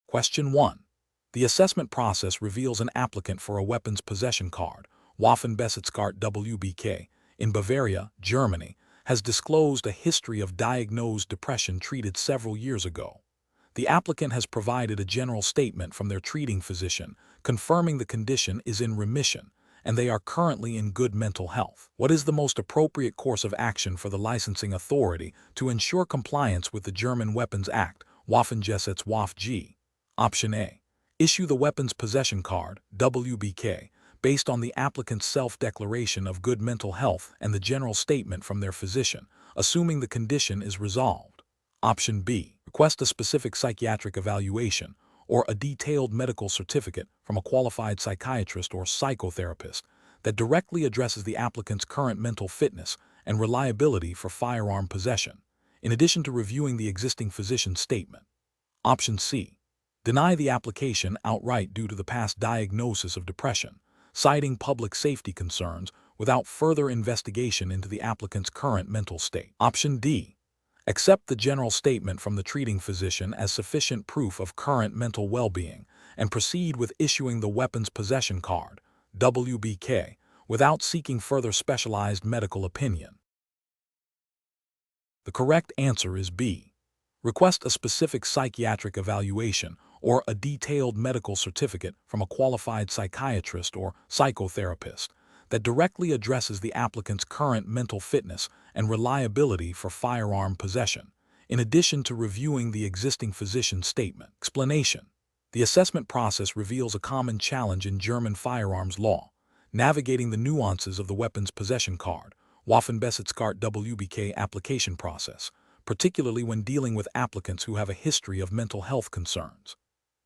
Question 1. The assessment process reveals an applicant for a weapons possession card, Waffenbesitzkarte WBK, in Bavaria, Germany, has disclosed a history of diagnosed depression treated several years ago. The applicant has provided a general statement from their treating physician confirming the condition is in remission and they are currently in good mental health. What is the most appropriate course of action for the licensing authority to ensure compliance with the German Weapons Act, Waffengesetz? Option A. Issue the Weapons Possession Card, WBK, based on the applicant's self-declaration of good mental health and the general statement from their physician, assuming the condition is resolved. Option B. Request a specific psychiatric evaluation or a detailed medical certificate from a qualified psychiatrist or psychotherapist that directly addresses the applicant's current mental fitness and reliability for firearm possession, in addition to reviewing the existing physician's statement. Option C. Deny the application outright due to the past diagnosis of depression, citing public safety concerns without further investigation into the applicant's current mental state. Option D. Accept the general statement from the treating physician as sufficient proof of current mental well-being and proceed with issuing the Weapons Possession Card, WBK, without seeking further specialized medical opinion. The correct answer is B. Request a specific psychiatric evaluation or a detailed medical certificate from a qualified psychiatrist or psychotherapist that directly addresses the applicant's current mental fitness and reliability for firearm possession, in addition to reviewing the existing physician's statement. Explanation. The assessment process reveals a common challenge in German firearms law, navigating the nuances of the weapons possession card, Waffenbesitzkarte WBK application process, particularly when dealing with applicants who have a history of mental health concerns.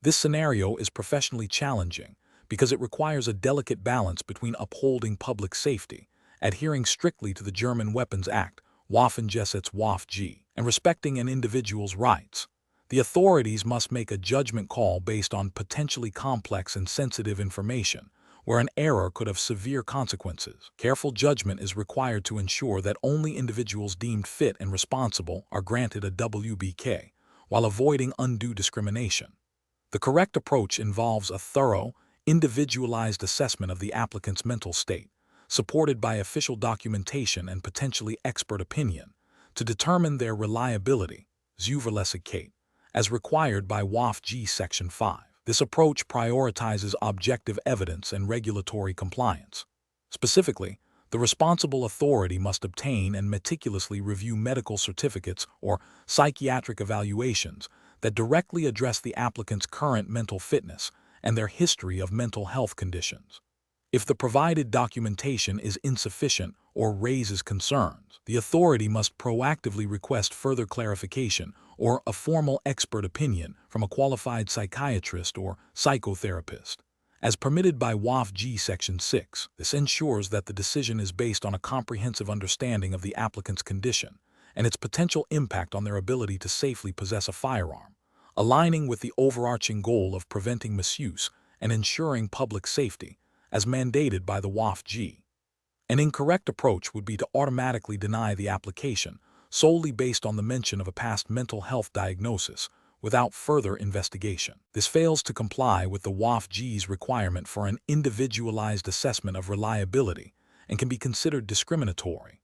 This scenario is professionally challenging because it requires a delicate balance between upholding public safety, adhering strictly to the German Weapons Act, Waffengesetz, and respecting an individual's rights. The authorities must make a judgment call based on potentially complex and sensitive information, where an error could have severe consequences. Careful judgment is required to ensure that only individuals deemed fit and responsible are granted a WBK, while avoiding undue discrimination. The correct approach involves a thorough, individualized assessment of the applicant's mental state, supported by official documentation and potentially expert opinion, to determine their reliability, Zuverlässigkeit, as required by WAFG Section 5. This approach prioritizes objective evidence and regulatory compliance. Specifically, the responsible authority must obtain and meticulously review medical certificates or psychiatric evaluations that directly address the applicant's current mental fitness and their history of mental health conditions. If the provided documentation is insufficient or raises concerns, the authority must proactively request further clarification or a formal expert opinion from a qualified psychiatrist or psychotherapist, as permitted by WAFG Section 6. This ensures that the decision is based on a comprehensive understanding of the applicant's condition and its potential impact on their ability to safely possess a firearm, aligning with the overarching goal of preventing misuse and ensuring public safety, as mandated by the WAFG. An incorrect approach would be to automatically deny the application solely based on the mention of a past mental health diagnosis without further investigation. This fails to comply with the WAFG's requirement for an individualized assessment of reliability and can be considered discriminatory.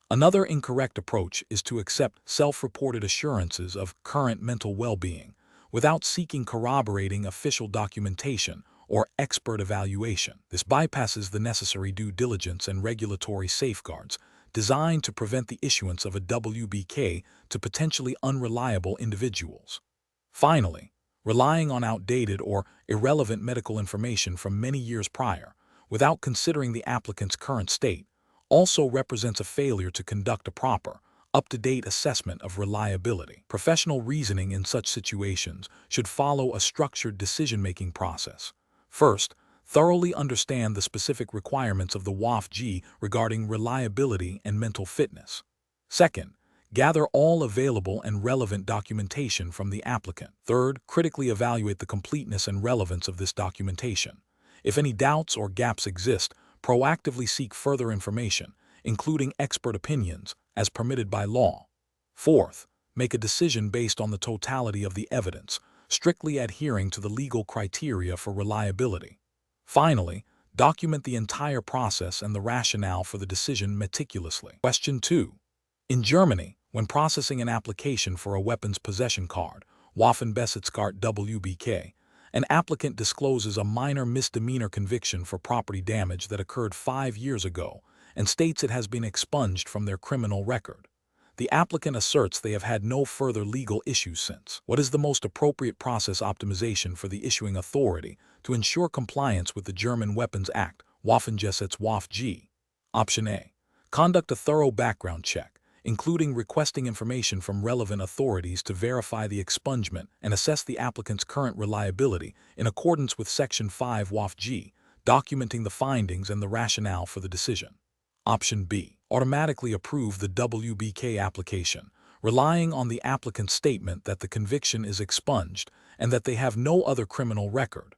Another incorrect approach is to accept self-reported assurances of current mental well-being without seeking corroborating official documentation or expert evaluation. This bypasses the necessary due diligence and regulatory safeguards designed to prevent the issuance of a WBK to potentially unreliable individuals. Finally, relying on outdated or irrelevant medical information from many years prior without considering the applicant's current state also represents a failure to conduct a proper, up-to-date assessment of reliability. Professional reasoning in such situations should follow a structured decision-making process. First, thoroughly understand the specific requirements of the WAFG regarding reliability and mental fitness. Second, gather all available and relevant documentation from the applicant. Third, critically evaluate the completeness and relevance of this documentation. If any doubts or gaps exist, proactively seek further information, including expert opinions, as permitted by law. Fourth, make a decision based on the totality of the evidence, strictly adhering to the legal criteria for reliability. Finally, document the entire process and the rationale for the decision meticulously. Question 2. In Germany, when processing an application for a weapons possession card, Waffenbesitzkarte WBK, an applicant discloses a minor misdemeanor conviction for property damage that occurred 5 years ago and states it has been expunged from their criminal record. The applicant asserts they have had no further legal issues since. What is the most appropriate process optimization for the issuing authority to ensure compliance with the German Weapons Act, Waffengesetz WaFG? Option A. Conduct a thorough background check, including requesting information from relevant authorities to verify the expungement and assess the applicant's current reliability in accordance with Section 5 WaFG, documenting the findings and the rationale for the decision. Option B. Automatically approve the WBK application, relying on the applicant's statement that the conviction is expunged and that they have no other criminal record.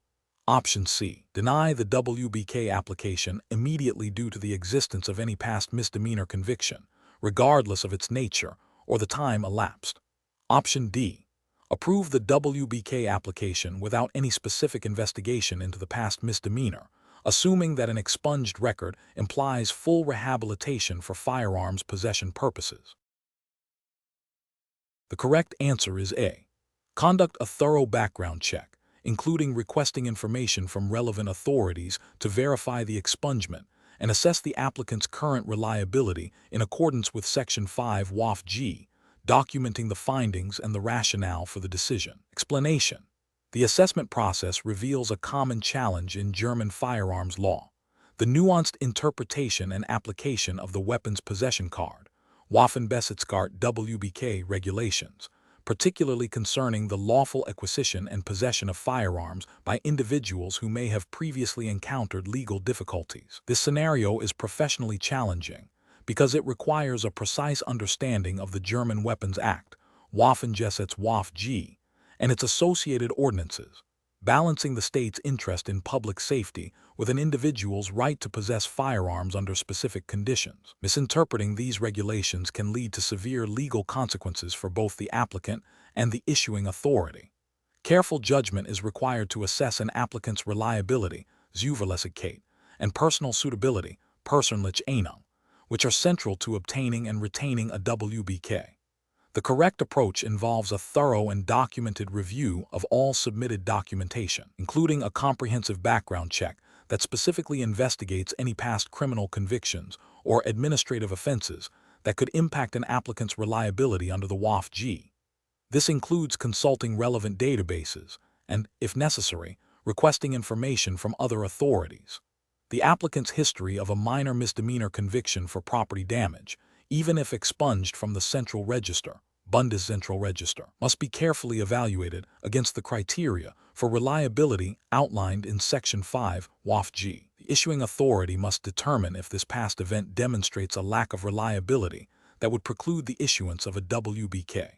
Option C. Deny the WBK application immediately due to the existence of any past misdemeanor conviction, regardless of its nature or the time elapsed. Option D. Approve the WBK application without any specific investigation into the past misdemeanor, assuming that an expunged record implies full rehabilitation for firearms possession purposes. The correct answer is A. Conduct a thorough background check, including requesting information from relevant authorities to verify the expungement and assess the applicant's current reliability in accordance with Section 5 WaFG, documenting the findings and the rationale for the decision. Explanation. The assessment process reveals a common challenge in German firearms law: the nuanced interpretation and application of the weapons possession card, Waffenbesitzkarte WBK regulations, particularly concerning the lawful acquisition and possession of firearms by individuals who may have previously encountered legal difficulties. This scenario is professionally challenging because it requires a precise understanding of the German Weapons Act, Waffengesetz WaFG, and its associated ordinances, balancing the state's interest in public safety with an individual's right to possess firearms under specific conditions. Misinterpreting these regulations can lead to severe legal consequences for both the applicant and the issuing authority. Careful judgment is required to assess an applicant's reliability, Zuverlässigkeit, and personal suitability, Persönliche Eignung, which are central to obtaining and retaining a WBK. The correct approach involves a thorough and documented review of all submitted documentation, including a comprehensive background check that specifically investigates any past criminal convictions or administrative offenses that could impact an applicant's reliability under the WaFG. This includes consulting relevant databases and, if necessary, requesting information from other authorities. The applicant's history of a minor misdemeanor conviction for property damage, even if expunged from the Central Register, Bundeszentralregister, must be carefully evaluated against the criteria for reliability outlined in Section 5 WaFG. The issuing authority must determine if this past event demonstrates a lack of reliability that would preclude the issuance of a WBK.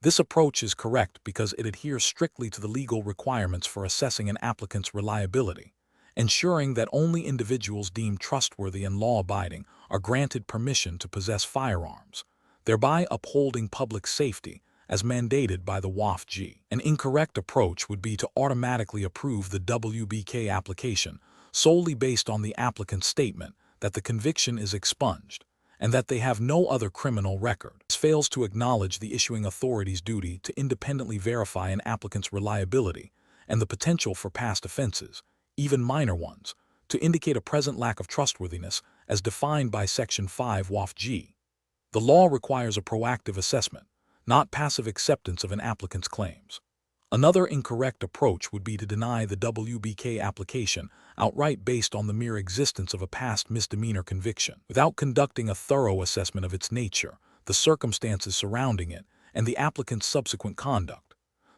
This approach is correct because it adheres strictly to the legal requirements for assessing an applicant's reliability, ensuring that only individuals deemed trustworthy and law-abiding are granted permission to possess firearms, thereby upholding public safety as mandated by the WaFG. An incorrect approach would be to automatically approve the WBK application solely based on the applicant's statement that the conviction is expunged and that they have no other criminal record. This fails to acknowledge the issuing authority's duty to independently verify an applicant's reliability and the potential for past offenses, even minor ones, to indicate a present lack of trustworthiness as defined by Section 5 WaFG. The law requires a proactive assessment, not passive acceptance of an applicant's claims. Another incorrect approach would be to deny the WBK application outright based on the mere existence of a past misdemeanor conviction, without conducting a thorough assessment of its nature, the circumstances surrounding it, and the applicant's subsequent conduct.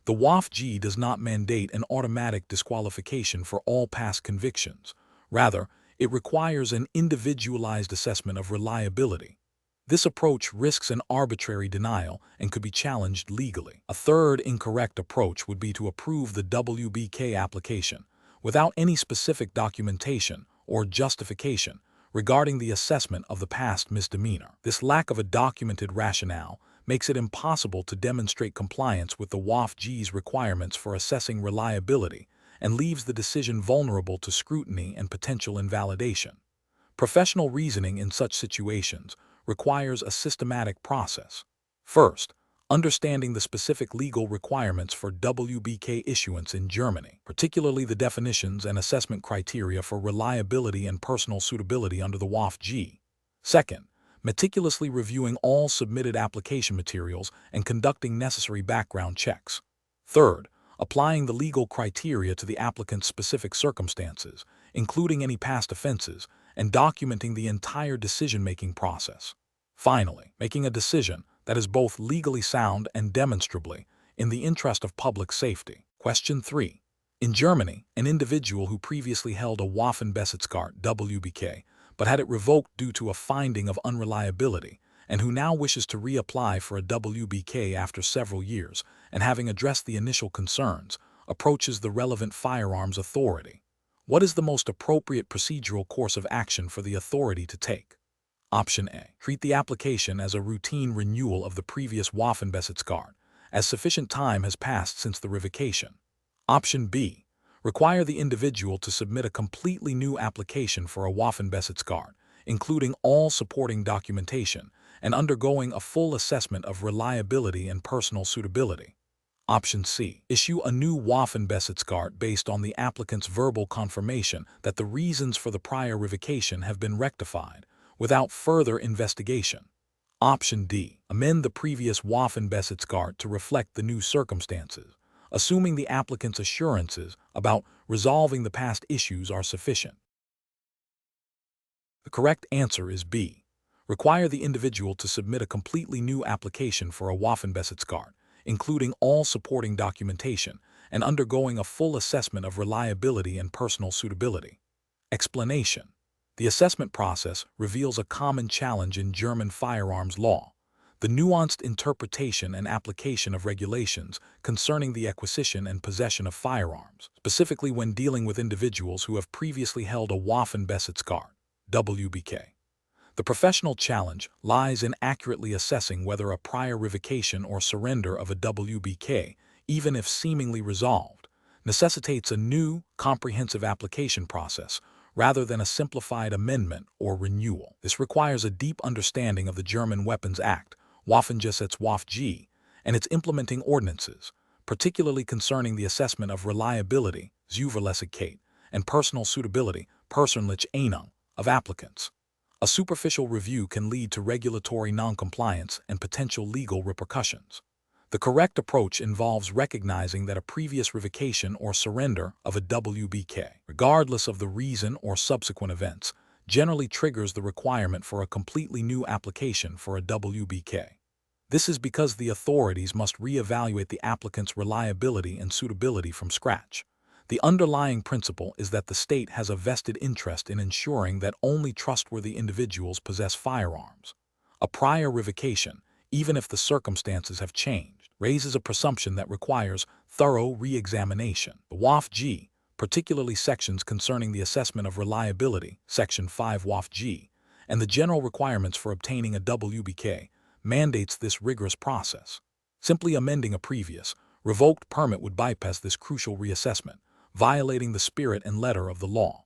The WaFG does not mandate an automatic disqualification for all past convictions. Rather, it requires an individualized assessment of reliability. This approach risks an arbitrary denial and could be challenged legally. A third incorrect approach would be to approve the WBK application without any specific documentation or justification regarding the assessment of the past misdemeanor. This lack of a documented rationale makes it impossible to demonstrate compliance with the WAFG's requirements for assessing reliability and leaves the decision vulnerable to scrutiny and potential invalidation. Professional reasoning in such situations requires a systematic process. First, understanding the specific legal requirements for WBK issuance in Germany, particularly the definitions and assessment criteria for reliability and personal suitability under the WAFG. Second, meticulously reviewing all submitted application materials and conducting necessary background checks. Third, applying the legal criteria to the applicant's specific circumstances, including any past offenses, and documenting the entire decision-making process. Finally, making a decision that is both legally sound and demonstrably in the interest of public safety. Question 3. In Germany, an individual who previously held a Waffenbesitzkarte (WBK) but had it revoked due to a finding of unreliability, and who now wishes to reapply for a WBK after several years and having addressed the initial concerns, approaches the relevant firearms authority. What is the most appropriate procedural course of action for the authority to take? Option A. Treat the application as a routine renewal of the previous Waffenbesitzkarte, as sufficient time has passed since the revocation. Option B. Require the individual to submit a completely new application for a Waffenbesitzkarte, including all supporting documentation, and undergoing a full assessment of reliability and personal suitability. Option C. Issue a new Waffenbesitzkarte based on the applicant's verbal confirmation that the reasons for the prior revocation have been rectified, without further investigation. Option D. Amend the previous Waffenbesitzkarte to reflect the new circumstances, assuming the applicant's assurances about resolving the past issues are sufficient. The correct answer is B. Require the individual to submit a completely new application for a Waffenbesitzkarte, including all supporting documentation, and undergoing a full assessment of reliability and personal suitability. Explanation. The assessment process reveals a common challenge in German firearms law: the nuanced interpretation and application of regulations concerning the acquisition and possession of firearms, specifically when dealing with individuals who have previously held a Waffenbesitzkarte (WBK). The professional challenge lies in accurately assessing whether a prior revocation or surrender of a WBK, even if seemingly resolved, necessitates a new, comprehensive application process rather than a simplified amendment or renewal. This requires a deep understanding of the German Weapons Act, Waffengesetz, and its implementing ordinances, particularly concerning the assessment of reliability, Zuverlässigkeit, and personal suitability, Persönliche Eignung, of applicants. A superficial review can lead to regulatory noncompliance and potential legal repercussions. The correct approach involves recognizing that a previous revocation or surrender of a WBK, regardless of the reason or subsequent events, generally triggers the requirement for a completely new application for a WBK. This is because the authorities must reevaluate the applicant's reliability and suitability from scratch. The underlying principle is that the state has a vested interest in ensuring that only trustworthy individuals possess firearms. A prior revocation, even if the circumstances have changed, raises a presumption that requires thorough re-examination. The WAFG, particularly sections concerning the assessment of reliability, Section 5 WAFG, and the general requirements for obtaining a WBK, mandates this rigorous process. Simply amending a previous, revoked permit would bypass this crucial reassessment, violating the spirit and letter of the law.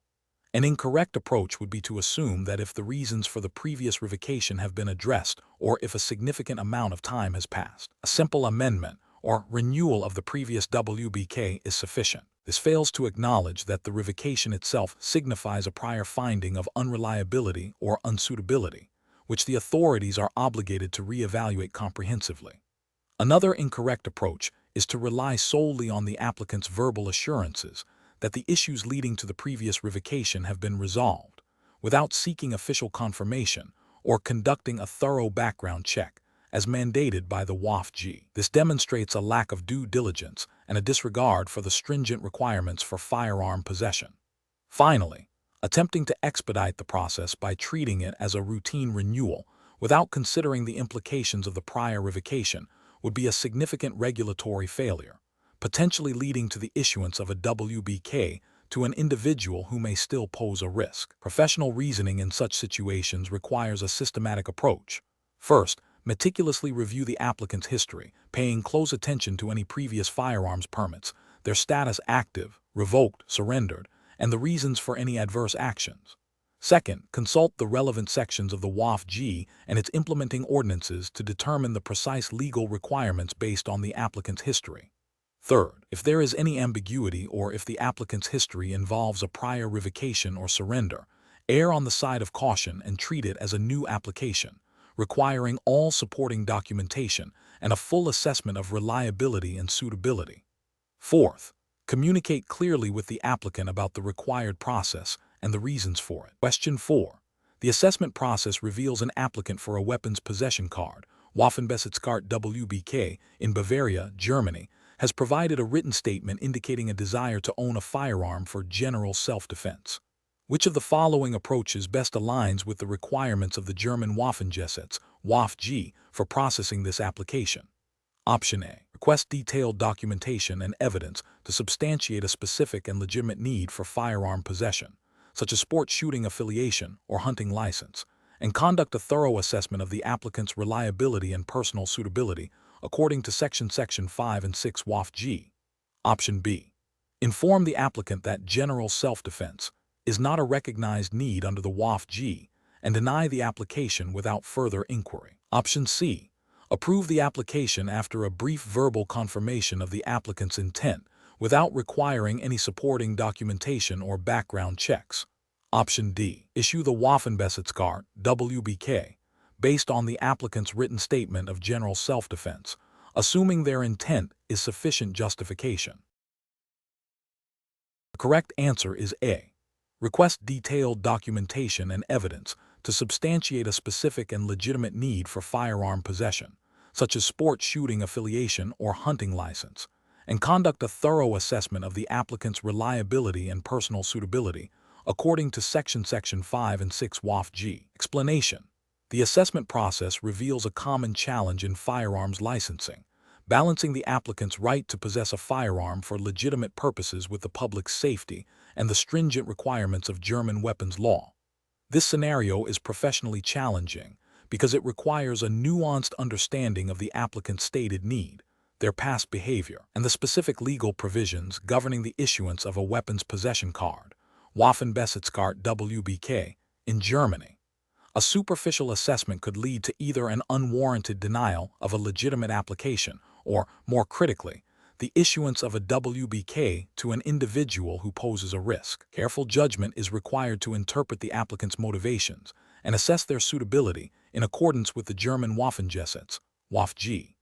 An incorrect approach would be to assume that if the reasons for the previous revocation have been addressed or if a significant amount of time has passed, a simple amendment or renewal of the previous WBK is sufficient. This fails to acknowledge that the revocation itself signifies a prior finding of unreliability or unsuitability, which the authorities are obligated to reevaluate comprehensively. Another incorrect approach is to rely solely on the applicant's verbal assurances that the issues leading to the previous revocation have been resolved, without seeking official confirmation or conducting a thorough background check, as mandated by the WAFG. This demonstrates a lack of due diligence and a disregard for the stringent requirements for firearm possession. Finally, attempting to expedite the process by treating it as a routine renewal without considering the implications of the prior revocation would be a significant regulatory failure, potentially leading to the issuance of a WBK to an individual who may still pose a risk. Professional reasoning in such situations requires a systematic approach. First, Meticulously review the applicant's history, paying close attention to any previous firearms permits, their status active, revoked, surrendered, and the reasons for any adverse actions. Second, consult the relevant sections of the WAF-G and its implementing ordinances to determine the precise legal requirements based on the applicant's history. Third, if there is any ambiguity or if the applicant's history involves a prior revocation or surrender, err on the side of caution and treat it as a new application, requiring all supporting documentation and a full assessment of reliability and suitability. Fourth, communicate clearly with the applicant about the required process and the reasons for it. Question 4. The assessment process reveals an applicant for a weapons possession card, Waffenbesitzkarte WBK, in Bavaria, Germany, has provided a written statement indicating a desire to own a firearm for general self-defense. Which of the following approaches best aligns with the requirements of the German Waffengesetz, WAF-G, for processing this application? Option A. Request detailed documentation and evidence to substantiate a specific and legitimate need for firearm possession, such as sports shooting affiliation or hunting license, and conduct a thorough assessment of the applicant's reliability and personal suitability according to Section 5 and 6 WAF-G. Option B. Inform the applicant that general self-defense is not a recognized need under the WAF-G and deny the application without further inquiry. Option C. Approve the application after a brief verbal confirmation of the applicant's intent without requiring any supporting documentation or background checks. Option D. Issue the Waffenbesitzkarte WBK based on the applicant's written statement of general self-defense, assuming their intent is sufficient justification. The correct answer is A. Request detailed documentation and evidence to substantiate a specific and legitimate need for firearm possession, such as sports shooting affiliation or hunting license, and conduct a thorough assessment of the applicant's reliability and personal suitability according to Section 5 and 6 WAF-G. Explanation. The assessment process reveals a common challenge in firearms licensing, balancing the applicant's right to possess a firearm for legitimate purposes with the public's safety and the stringent requirements of German weapons law. This scenario is professionally challenging because it requires a nuanced understanding of the applicant's stated need, their past behavior, and the specific legal provisions governing the issuance of a weapons possession card, Waffenbesitzkarte WBK, in Germany. A superficial assessment could lead to either an unwarranted denial of a legitimate application or, more critically, the issuance of a WBK to an individual who poses a risk. Careful judgment is required to interpret the applicant's motivations and assess their suitability in accordance with the German Waffengesetz, WAF-G.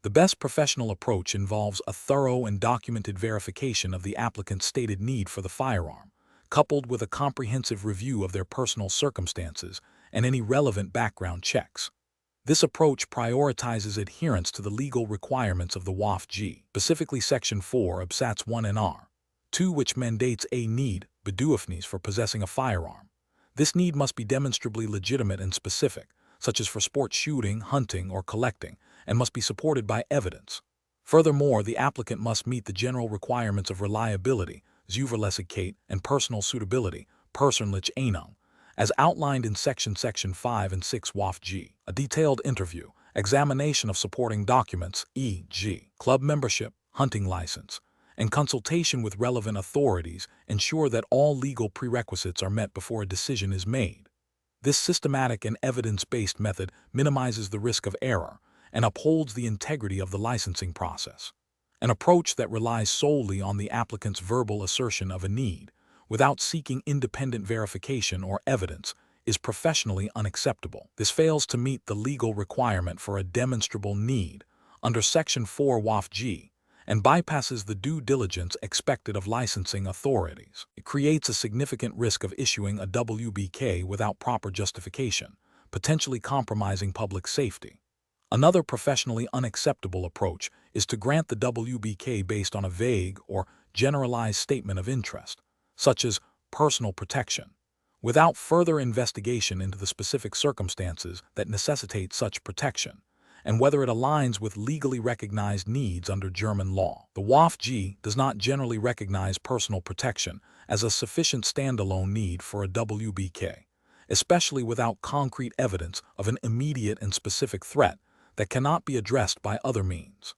The best professional approach involves a thorough and documented verification of the applicant's stated need for the firearm, coupled with a comprehensive review of their personal circumstances and any relevant background checks. This approach prioritizes adherence to the legal requirements of the WAF-G, specifically Section 4, Absatz 1 and R, 2, which mandates a need, Bedürfnis, for possessing a firearm. This need must be demonstrably legitimate and specific, such as for sports shooting, hunting, or collecting, and must be supported by evidence. Furthermore, the applicant must meet the general requirements of reliability, Zuverlässigkeit, and personal suitability, Persönliche Eignung, as outlined in Section 5 and 6 WAF-G. A detailed interview, examination of supporting documents, e.g., club membership, hunting license, and consultation with relevant authorities ensure that all legal prerequisites are met before a decision is made. This systematic and evidence-based method minimizes the risk of error and upholds the integrity of the licensing process. An approach that relies solely on the applicant's verbal assertion of a need, without seeking independent verification or evidence, is professionally unacceptable. This fails to meet the legal requirement for a demonstrable need under Section 4 WAF-G and bypasses the due diligence expected of licensing authorities. It creates a significant risk of issuing a WBK without proper justification, potentially compromising public safety. Another professionally unacceptable approach is to grant the WBK based on a vague or generalized statement of interest, such as personal protection, without further investigation into the specific circumstances that necessitate such protection, and whether it aligns with legally recognized needs under German law. The WAF-G does not generally recognize personal protection as a sufficient standalone need for a WBK, especially without concrete evidence of an immediate and specific threat that cannot be addressed by other means.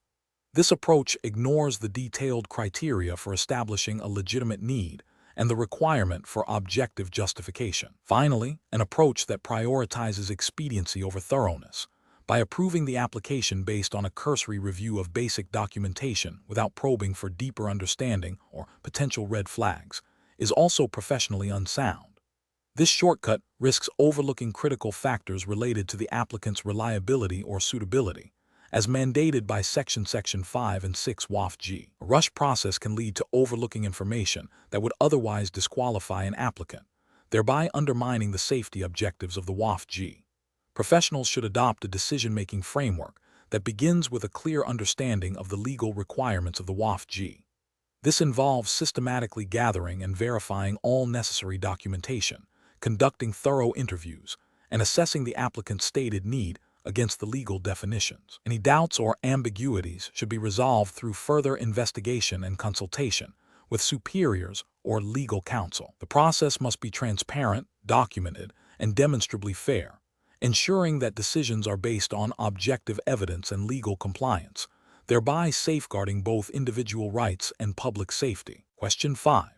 This approach ignores the detailed criteria for establishing a legitimate need and the requirement for objective justification. Finally, an approach that prioritizes expediency over thoroughness, by approving the application based on a cursory review of basic documentation without probing for deeper understanding or potential red flags, is also professionally unsound. This shortcut risks overlooking critical factors related to the applicant's reliability or suitability, as mandated by Section 5 and 6 WAF-G. A rush process can lead to overlooking information that would otherwise disqualify an applicant, thereby undermining the safety objectives of the WAF-G. Professionals should adopt a decision-making framework that begins with a clear understanding of the legal requirements of the WAF-G. This involves systematically gathering and verifying all necessary documentation, conducting thorough interviews, and assessing the applicant's stated need against the legal definitions. Any doubts or ambiguities should be resolved through further investigation and consultation with superiors or legal counsel. The process must be transparent, documented, and demonstrably fair, ensuring that decisions are based on objective evidence and legal compliance, thereby safeguarding both individual rights and public safety. Question 5.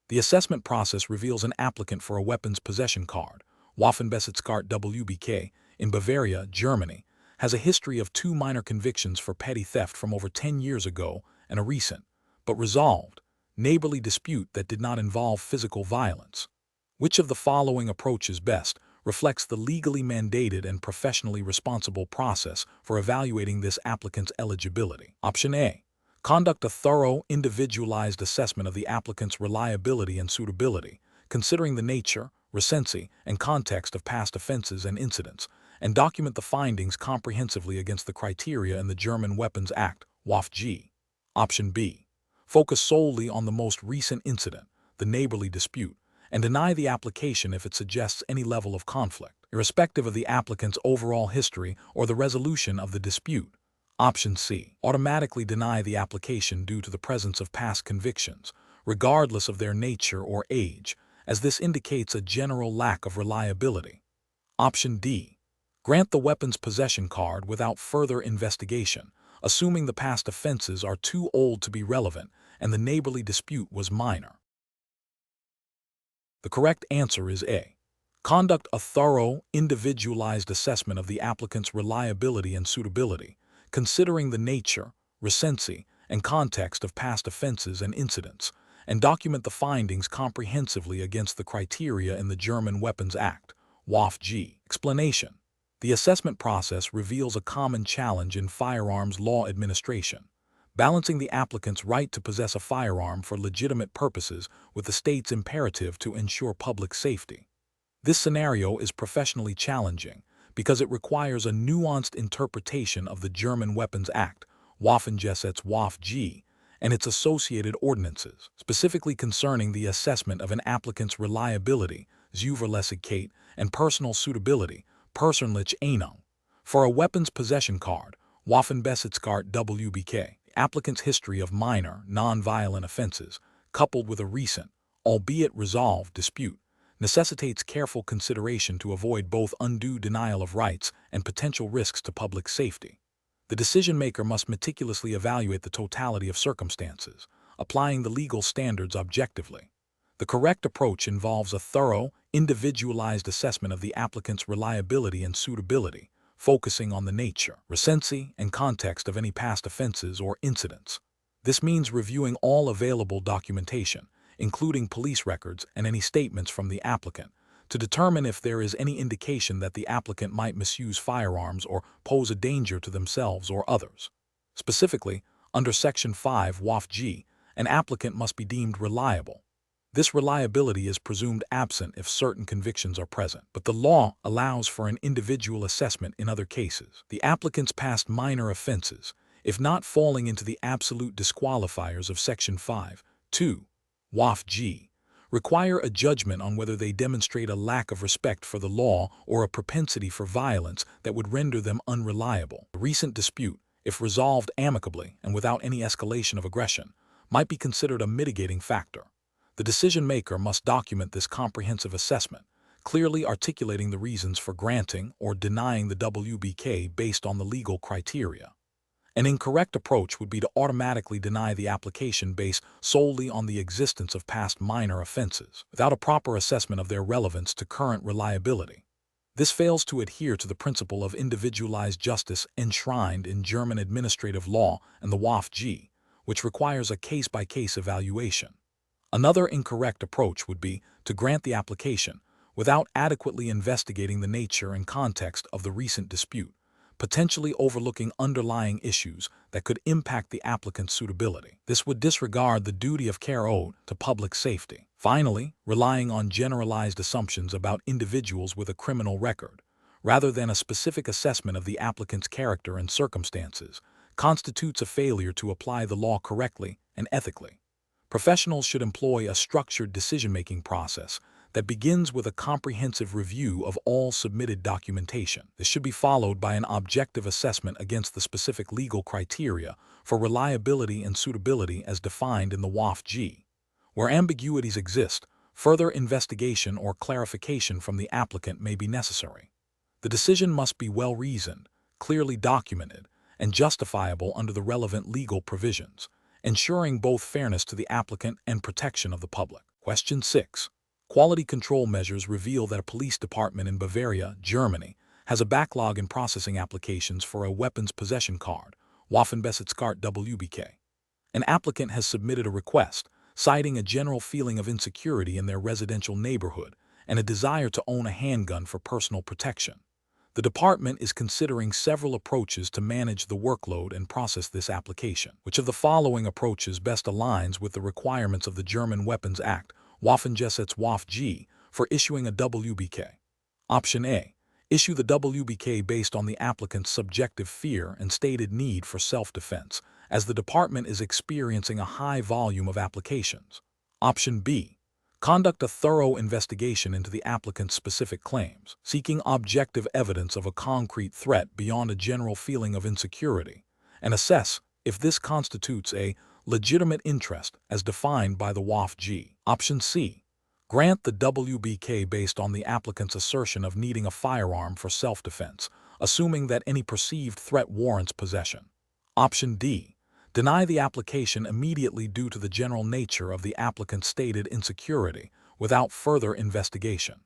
The assessment process reveals an applicant for a weapons possession card, Waffenbesitzkarte WBK, in Bavaria, Germany, has a history of 2 minor convictions for petty theft from over 10 years ago and a recent, but resolved, neighborly dispute that did not involve physical violence. Which of the following approaches best reflects the legally mandated and professionally responsible process for evaluating this applicant's eligibility? Option A. Conduct a thorough, individualized assessment of the applicant's reliability and suitability, considering the nature, recency, and context of past offenses and incidents, and document the findings comprehensively against the criteria in the German Weapons Act, WAF-G. Option B. Focus solely on the most recent incident, the neighborly dispute, and deny the application if it suggests any level of conflict, irrespective of the applicant's overall history or the resolution of the dispute. Option C. Automatically deny the application due to the presence of past convictions, regardless of their nature or age, as this indicates a general lack of reliability. Option D. Grant the weapons possession card without further investigation, assuming the past offenses are too old to be relevant and the neighborly dispute was minor. The correct answer is A. Conduct a thorough, individualized assessment of the applicant's reliability and suitability, considering the nature, recency, and context of past offenses and incidents, and document the findings comprehensively against the criteria in the German Weapons Act, WAF-G. Explanation. The assessment process reveals a common challenge in firearms law administration, balancing the applicant's right to possess a firearm for legitimate purposes with the state's imperative to ensure public safety. This scenario is professionally challenging because it requires a nuanced interpretation of the German Weapons Act, Waffengesetz WAF-G, and its associated ordinances, specifically concerning the assessment of an applicant's reliability, Zuverlässigkeit, and personal suitability, Persönliche Eignung. For a weapons possession card, Waffenbesitzkarte WBK, the applicant's history of minor, non-violent offenses, coupled with a recent, albeit resolved, dispute, necessitates careful consideration to avoid both undue denial of rights and potential risks to public safety. The decision-maker must meticulously evaluate the totality of circumstances, applying the legal standards objectively. The correct approach involves a thorough, individualized assessment of the applicant's reliability and suitability, focusing on the nature, recency, and context of any past offenses or incidents. This means reviewing all available documentation, including police records and any statements from the applicant, to determine if there is any indication that the applicant might misuse firearms or pose a danger to themselves or others. Specifically, under Section 5 WAF-G, an applicant must be deemed reliable. This reliability is presumed absent if certain convictions are present, but the law allows for an individual assessment in other cases. The applicant's past minor offenses, if not falling into the absolute disqualifiers of Section 5(2) WAF-G, require a judgment on whether they demonstrate a lack of respect for the law or a propensity for violence that would render them unreliable. A recent dispute, if resolved amicably and without any escalation of aggression, might be considered a mitigating factor. The decision-maker must document this comprehensive assessment, clearly articulating the reasons for granting or denying the WBK based on the legal criteria. An incorrect approach would be to automatically deny the application based solely on the existence of past minor offenses, without a proper assessment of their relevance to current reliability. This fails to adhere to the principle of individualized justice enshrined in German administrative law and the WAFG, which requires a case-by-case evaluation. Another incorrect approach would be to grant the application without adequately investigating the nature and context of the recent dispute, potentially overlooking underlying issues that could impact the applicant's suitability. This would disregard the duty of care owed to public safety. Finally, relying on generalized assumptions about individuals with a criminal record, rather than a specific assessment of the applicant's character and circumstances, constitutes a failure to apply the law correctly and ethically. Professionals should employ a structured decision-making process that begins with a comprehensive review of all submitted documentation. This should be followed by an objective assessment against the specific legal criteria for reliability and suitability as defined in the WAFG. Where ambiguities exist, further investigation or clarification from the applicant may be necessary. The decision must be well-reasoned, clearly documented, and justifiable under the relevant legal provisions, ensuring both fairness to the applicant and protection of the public. Question 6. Quality control measures reveal that a police department in Bavaria, Germany, has a backlog in processing applications for a weapons possession card, Waffenbesitzkarte WBK. An applicant has submitted a request, citing a general feeling of insecurity in their residential neighborhood and a desire to own a handgun for personal protection. The department is considering several approaches to manage the workload and process this application. Which of the following approaches best aligns with the requirements of the German Weapons Act, Waffengesetz WAFG, for issuing a WBK? Option A. Issue the WBK based on the applicant's subjective fear and stated need for self-defense, as the department is experiencing a high volume of applications. Option B. Conduct a thorough investigation into the applicant's specific claims, seeking objective evidence of a concrete threat beyond a general feeling of insecurity, and assess if this constitutes a legitimate interest as defined by the WAFG. Option C. Grant the WBK based on the applicant's assertion of needing a firearm for self-defense, assuming that any perceived threat warrants possession. Option D. Deny the application immediately due to the general nature of the applicant's stated insecurity without further investigation.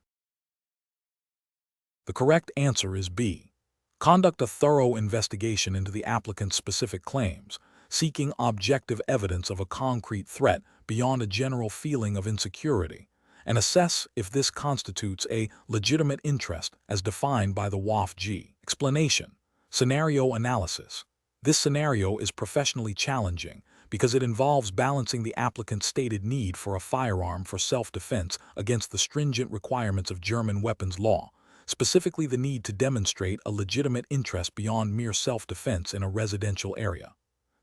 The correct answer is B. Conduct a thorough investigation into the applicant's specific claims, seeking objective evidence of a concrete threat beyond a general feeling of insecurity, and assess if this constitutes a legitimate interest as defined by the WAFG. Explanation. Scenario analysis. This scenario is professionally challenging because it involves balancing the applicant's stated need for a firearm for self-defense against the stringent requirements of German weapons law, specifically the need to demonstrate a legitimate interest beyond mere self-defense in a residential area.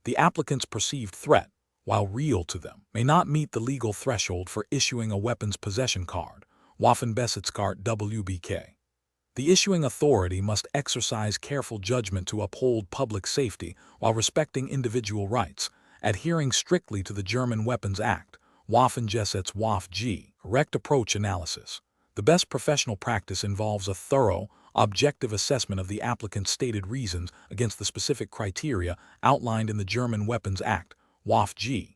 The applicant's perceived threat, while real to them, may not meet the legal threshold for issuing a weapons possession card, Waffenbesitzkarte WBK. The issuing authority must exercise careful judgment to uphold public safety while respecting individual rights, adhering strictly to the German Weapons Act, Waffengesetz WAFG. Correct approach analysis. The best professional practice involves a thorough, objective assessment of the applicant's stated reasons against the specific criteria outlined in the German Weapons Act, WAFG.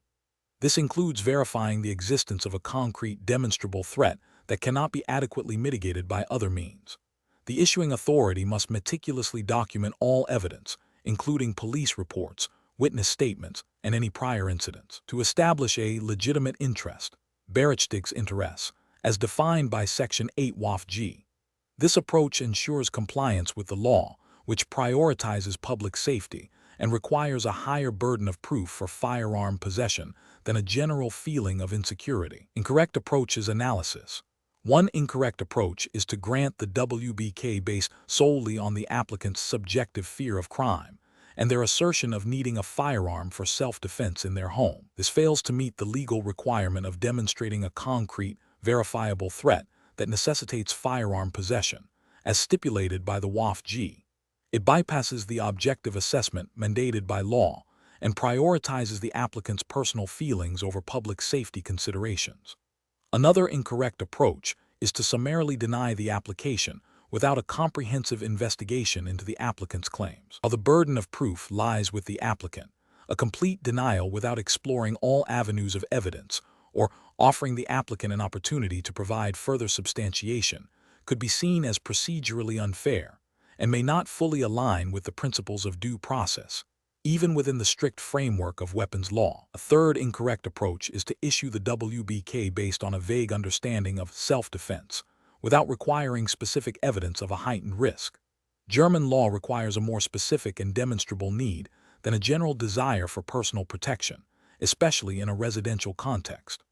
This includes verifying the existence of a concrete, demonstrable threat that cannot be adequately mitigated by other means. The issuing authority must meticulously document all evidence, including police reports, witness statements, and any prior incidents, to establish a legitimate interest, Berechtigungsinteresse, as defined by Section 8 WAFG. This approach ensures compliance with the law, which prioritizes public safety and requires a higher burden of proof for firearm possession than a general feeling of insecurity. Incorrect approach is analysis. One incorrect approach is to grant the WBK based solely on the applicant's subjective fear of crime and their assertion of needing a firearm for self-defense in their home. This fails to meet the legal requirement of demonstrating a concrete, verifiable threat that necessitates firearm possession, as stipulated by the WAFG. It bypasses the objective assessment mandated by law and prioritizes the applicant's personal feelings over public safety considerations. Another incorrect approach is to summarily deny the application without a comprehensive investigation into the applicant's claims. While the burden of proof lies with the applicant, a complete denial without exploring all avenues of evidence or offering the applicant an opportunity to provide further substantiation could be seen as procedurally unfair and may not fully align with the principles of due process, even within the strict framework of weapons law. A third incorrect approach is to issue the WBK based on a vague understanding of self-defense, without requiring specific evidence of a heightened risk. German law requires a more specific and demonstrable need than a general desire for personal protection, especially in a residential context.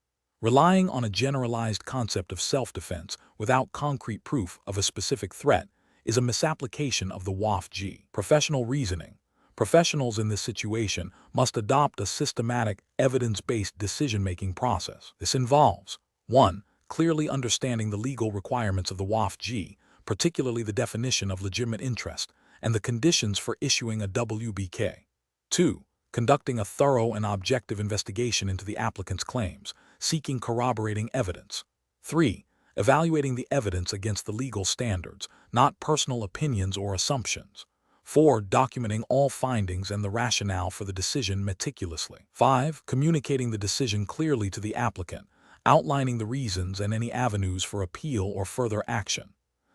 Relying on a generalized concept of self-defense without concrete proof of a specific threat is a misapplication of the WBK. Professional reasoning. Professionals in this situation must adopt a systematic, evidence-based decision-making process. This involves 1. Clearly understanding the legal requirements of the WBK, particularly the definition of legitimate interest and the conditions for issuing a WBK. 2. Conducting a thorough and objective investigation into the applicant's claims, seeking corroborating evidence. 3. Evaluating the evidence against the legal standards, not personal opinions or assumptions. 4. Documenting all findings and the rationale for the decision meticulously. 5. Communicating the decision clearly to the applicant, outlining the reasons and any avenues for appeal or further action.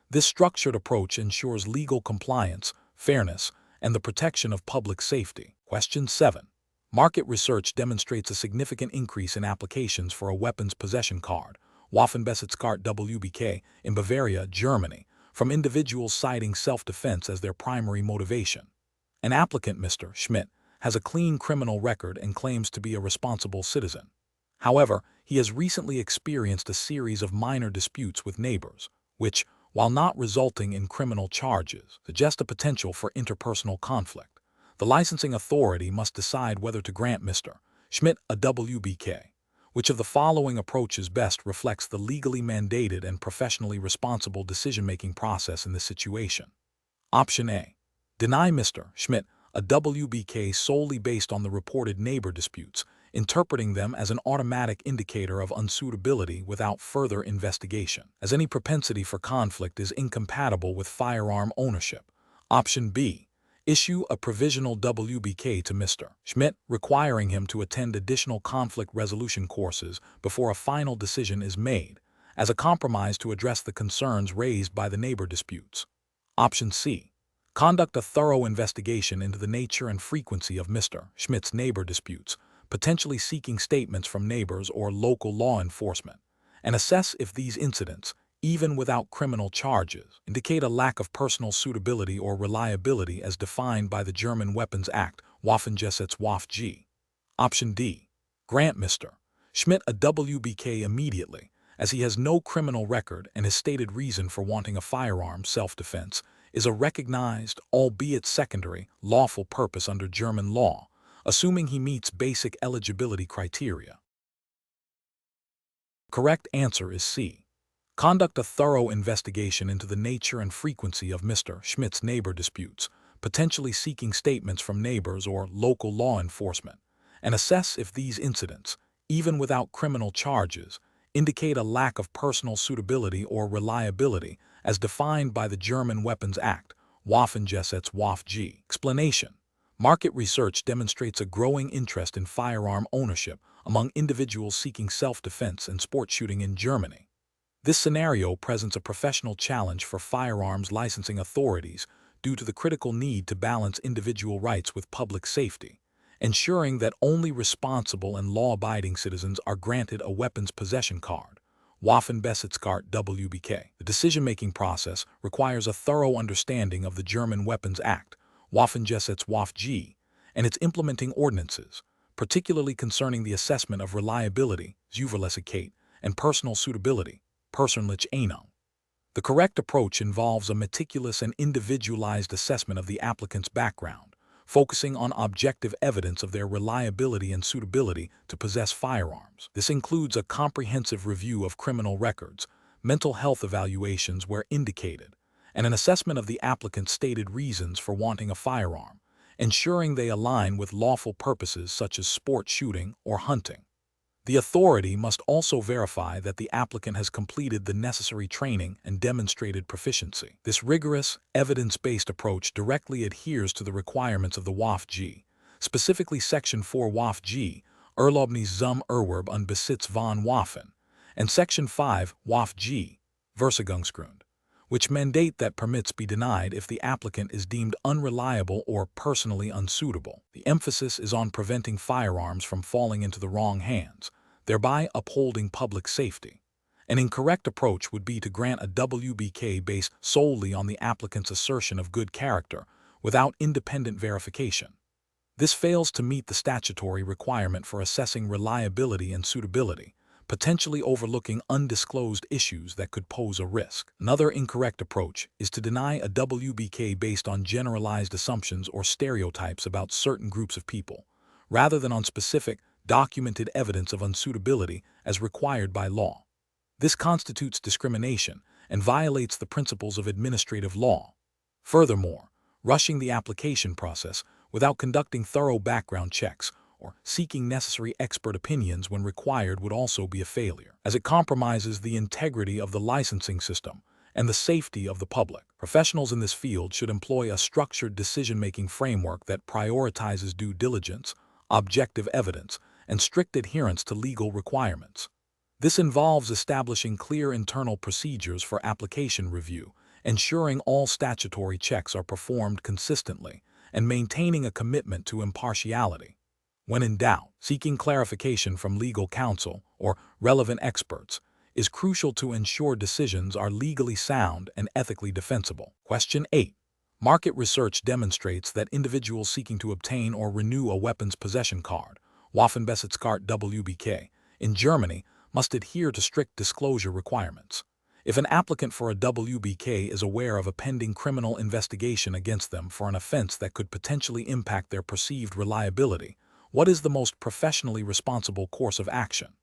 This structured approach ensures legal compliance, fairness, and the protection of public safety. Question 7. Market research demonstrates a significant increase in applications for a weapons possession card, Waffenbesitzkarte WBK, in Bavaria, Germany, from individuals citing self-defense as their primary motivation. An applicant, Mr. Schmidt, has a clean criminal record and claims to be a responsible citizen. However, he has recently experienced a series of minor disputes with neighbors, which, while not resulting in criminal charges, suggest a potential for interpersonal conflict. The licensing authority must decide whether to grant Mr. Schmidt a WBK. Which of the following approaches best reflects the legally mandated and professionally responsible decision-making process in this situation? Option A. Deny Mr. Schmidt a WBK solely based on the reported neighbor disputes, interpreting them as an automatic indicator of unsuitability without further investigation, as any propensity for conflict is incompatible with firearm ownership. Option B. Issue a provisional WBK to Mr. Schmidt, requiring him to attend additional conflict resolution courses before a final decision is made, as a compromise to address the concerns raised by the neighbor disputes. Option C. Conduct a thorough investigation into the nature and frequency of Mr. Schmidt's neighbor disputes, potentially seeking statements from neighbors or local law enforcement, and assess if these incidents, even without criminal charges, indicate a lack of personal suitability or reliability as defined by the German Weapons Act, Waffenbesitzkarte. Option D. Grant Mr. Schmidt a WBK immediately, as he has no criminal record and his stated reason for wanting a firearm, self-defense, is a recognized, albeit secondary, lawful purpose under German law, assuming he meets basic eligibility criteria. Correct answer is C. Conduct a thorough investigation into the nature and frequency of Mr. Schmidt's neighbor disputes, potentially seeking statements from neighbors or local law enforcement, and assess if these incidents, even without criminal charges, indicate a lack of personal suitability or reliability as defined by the German Weapons Act, Waffenbesitzkarte. Explanation. Market research demonstrates a growing interest in firearm ownership among individuals seeking self-defense and sport shooting in Germany. This scenario presents a professional challenge for firearms licensing authorities due to the critical need to balance individual rights with public safety, ensuring that only responsible and law-abiding citizens are granted a weapons possession card, Waffenbesitzkarte WBK. The decision-making process requires a thorough understanding of the German Weapons Act, Waffenbesitzkarte, and its implementing ordinances, particularly concerning the assessment of reliability, Zuverlässigkeit, and personal suitability, Persönliche Eignung. The correct approach involves a meticulous and individualized assessment of the applicant's background, focusing on objective evidence of their reliability and suitability to possess firearms. This includes a comprehensive review of criminal records, mental health evaluations where indicated, and an assessment of the applicant's stated reasons for wanting a firearm, ensuring they align with lawful purposes such as sport shooting or hunting. The authority must also verify that the applicant has completed the necessary training and demonstrated proficiency. This rigorous, evidence-based approach directly adheres to the requirements of the WAFG, specifically Section 4 WAFG, Erlaubnis zum Erwerb und Besitz von Waffen, and Section 5 WAFG, Verfügungsgrund, which mandate that permits be denied if the applicant is deemed unreliable or personally unsuitable. The emphasis is on preventing firearms from falling into the wrong hands, thereby upholding public safety. An incorrect approach would be to grant a WBK based solely on the applicant's assertion of good character without independent verification. This fails to meet the statutory requirement for assessing reliability and suitability, potentially overlooking undisclosed issues that could pose a risk. Another incorrect approach is to deny a WBK based on generalized assumptions or stereotypes about certain groups of people, rather than on specific, documented evidence of unsuitability as required by law. This constitutes discrimination and violates the principles of administrative law. Furthermore, rushing the application process without conducting thorough background checks or seeking necessary expert opinions when required would also be a failure, as it compromises the integrity of the licensing system and the safety of the public. Professionals in this field should employ a structured decision-making framework that prioritizes due diligence, objective evidence, and strict adherence to legal requirements. This involves establishing clear internal procedures for application review, ensuring all statutory checks are performed consistently, and maintaining a commitment to impartiality. When in doubt, seeking clarification from legal counsel or relevant experts is crucial to ensure decisions are legally sound and ethically defensible. Question 8. Market research demonstrates that individuals seeking to obtain or renew a weapons possession card, Waffenbesitzkarte WBK, in Germany must adhere to strict disclosure requirements. If an applicant for a WBK is aware of a pending criminal investigation against them for an offense that could potentially impact their perceived reliability, what is the most professionally responsible course of action?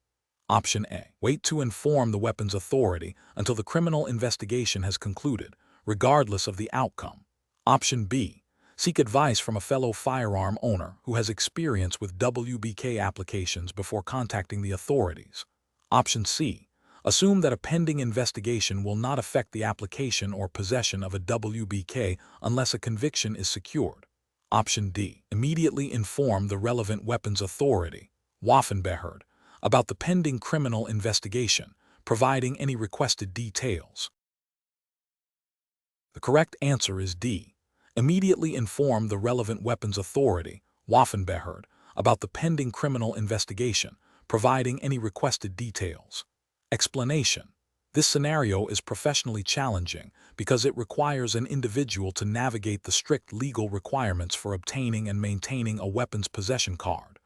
Option A. Wait to inform the weapons authority until the criminal investigation has concluded, regardless of the outcome. Option B. Seek advice from a fellow firearm owner who has experience with WBK applications before contacting the authorities. Option C. Assume that a pending investigation will not affect the application or possession of a WBK unless a conviction is secured. Option D. Immediately inform the relevant weapons authority, Waffenbehörde, about the pending criminal investigation, providing any requested details. The correct answer is D. Immediately inform the relevant weapons authority, Waffenbehörde, about the pending criminal investigation, providing any requested details. Explanation. This scenario is professionally challenging because it requires an individual to navigate the strict legal requirements for obtaining and maintaining a weapons possession card,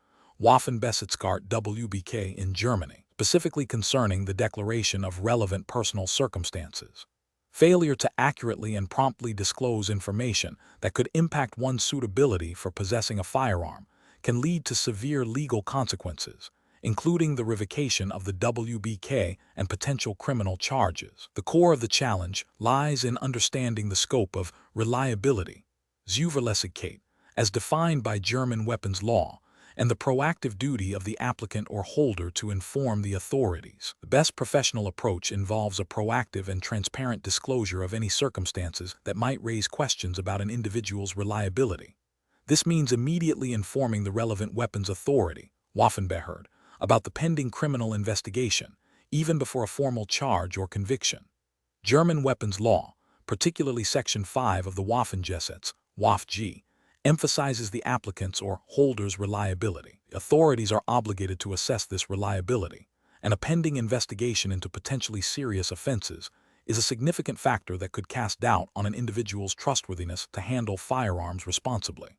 Waffenbesitzkarte WBK in Germany, specifically concerning the declaration of relevant personal circumstances. Failure to accurately and promptly disclose information that could impact one's suitability for possessing a firearm can lead to severe legal consequences, including the revocation of the WBK and potential criminal charges. The core of the challenge lies in understanding the scope of reliability, Zuverlässigkeit, as defined by German weapons law, and the proactive duty of the applicant or holder to inform the authorities. The best professional approach involves a proactive and transparent disclosure of any circumstances that might raise questions about an individual's reliability. This means immediately informing the relevant weapons authority, Waffenbehörde, about the pending criminal investigation, even before a formal charge or conviction. German weapons law, particularly Section 5 of the Waffengesetz, WAFG, emphasizes the applicant's or holder's reliability. Authorities are obligated to assess this reliability, and a pending investigation into potentially serious offenses is a significant factor that could cast doubt on an individual's trustworthiness to handle firearms responsibly.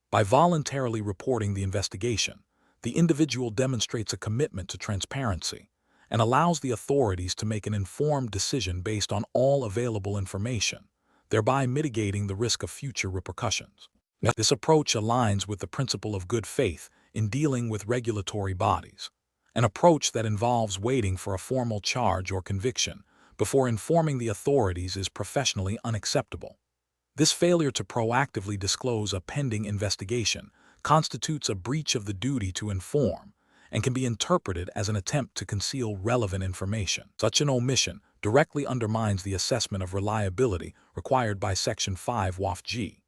By voluntarily reporting the investigation, the individual demonstrates a commitment to transparency and allows the authorities to make an informed decision based on all available information, thereby mitigating the risk of future repercussions. This approach aligns with the principle of good faith in dealing with regulatory bodies, an approach that involves waiting for a formal charge or conviction before informing the authorities is professionally unacceptable. This failure to proactively disclose a pending investigation constitutes a breach of the duty to inform and can be interpreted as an attempt to conceal relevant information. Such an omission directly undermines the assessment of reliability required by Section 5 WAFG.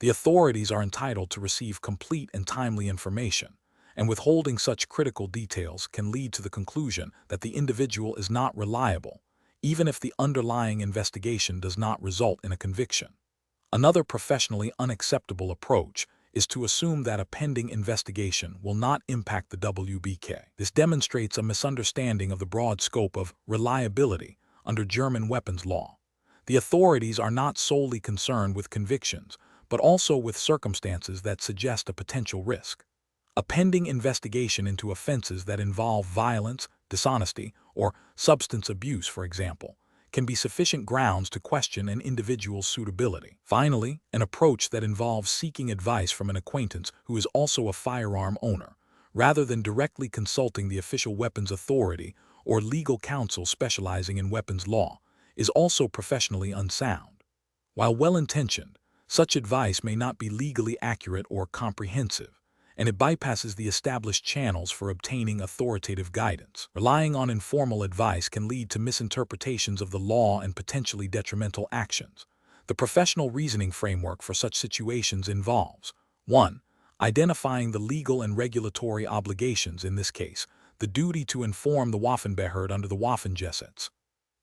The authorities are entitled to receive complete and timely information, and withholding such critical details can lead to the conclusion that the individual is not reliable, even if the underlying investigation does not result in a conviction. Another professionally unacceptable approach is to assume that a pending investigation will not impact the WBK. This demonstrates a misunderstanding of the broad scope of reliability under German weapons law. The authorities are not solely concerned with convictions, but also with circumstances that suggest a potential risk. A pending investigation into offenses that involve violence, dishonesty, or substance abuse, for example, can be sufficient grounds to question an individual's suitability. Finally, an approach that involves seeking advice from an acquaintance who is also a firearm owner, rather than directly consulting the official weapons authority or legal counsel specializing in weapons law, is also professionally unsound. While well-intentioned, such advice may not be legally accurate or comprehensive, and it bypasses the established channels for obtaining authoritative guidance. Relying on informal advice can lead to misinterpretations of the law and potentially detrimental actions. The professional reasoning framework for such situations involves 1. Identifying the legal and regulatory obligations, in this case, the duty to inform the Waffenbehörde under the Waffengesetz.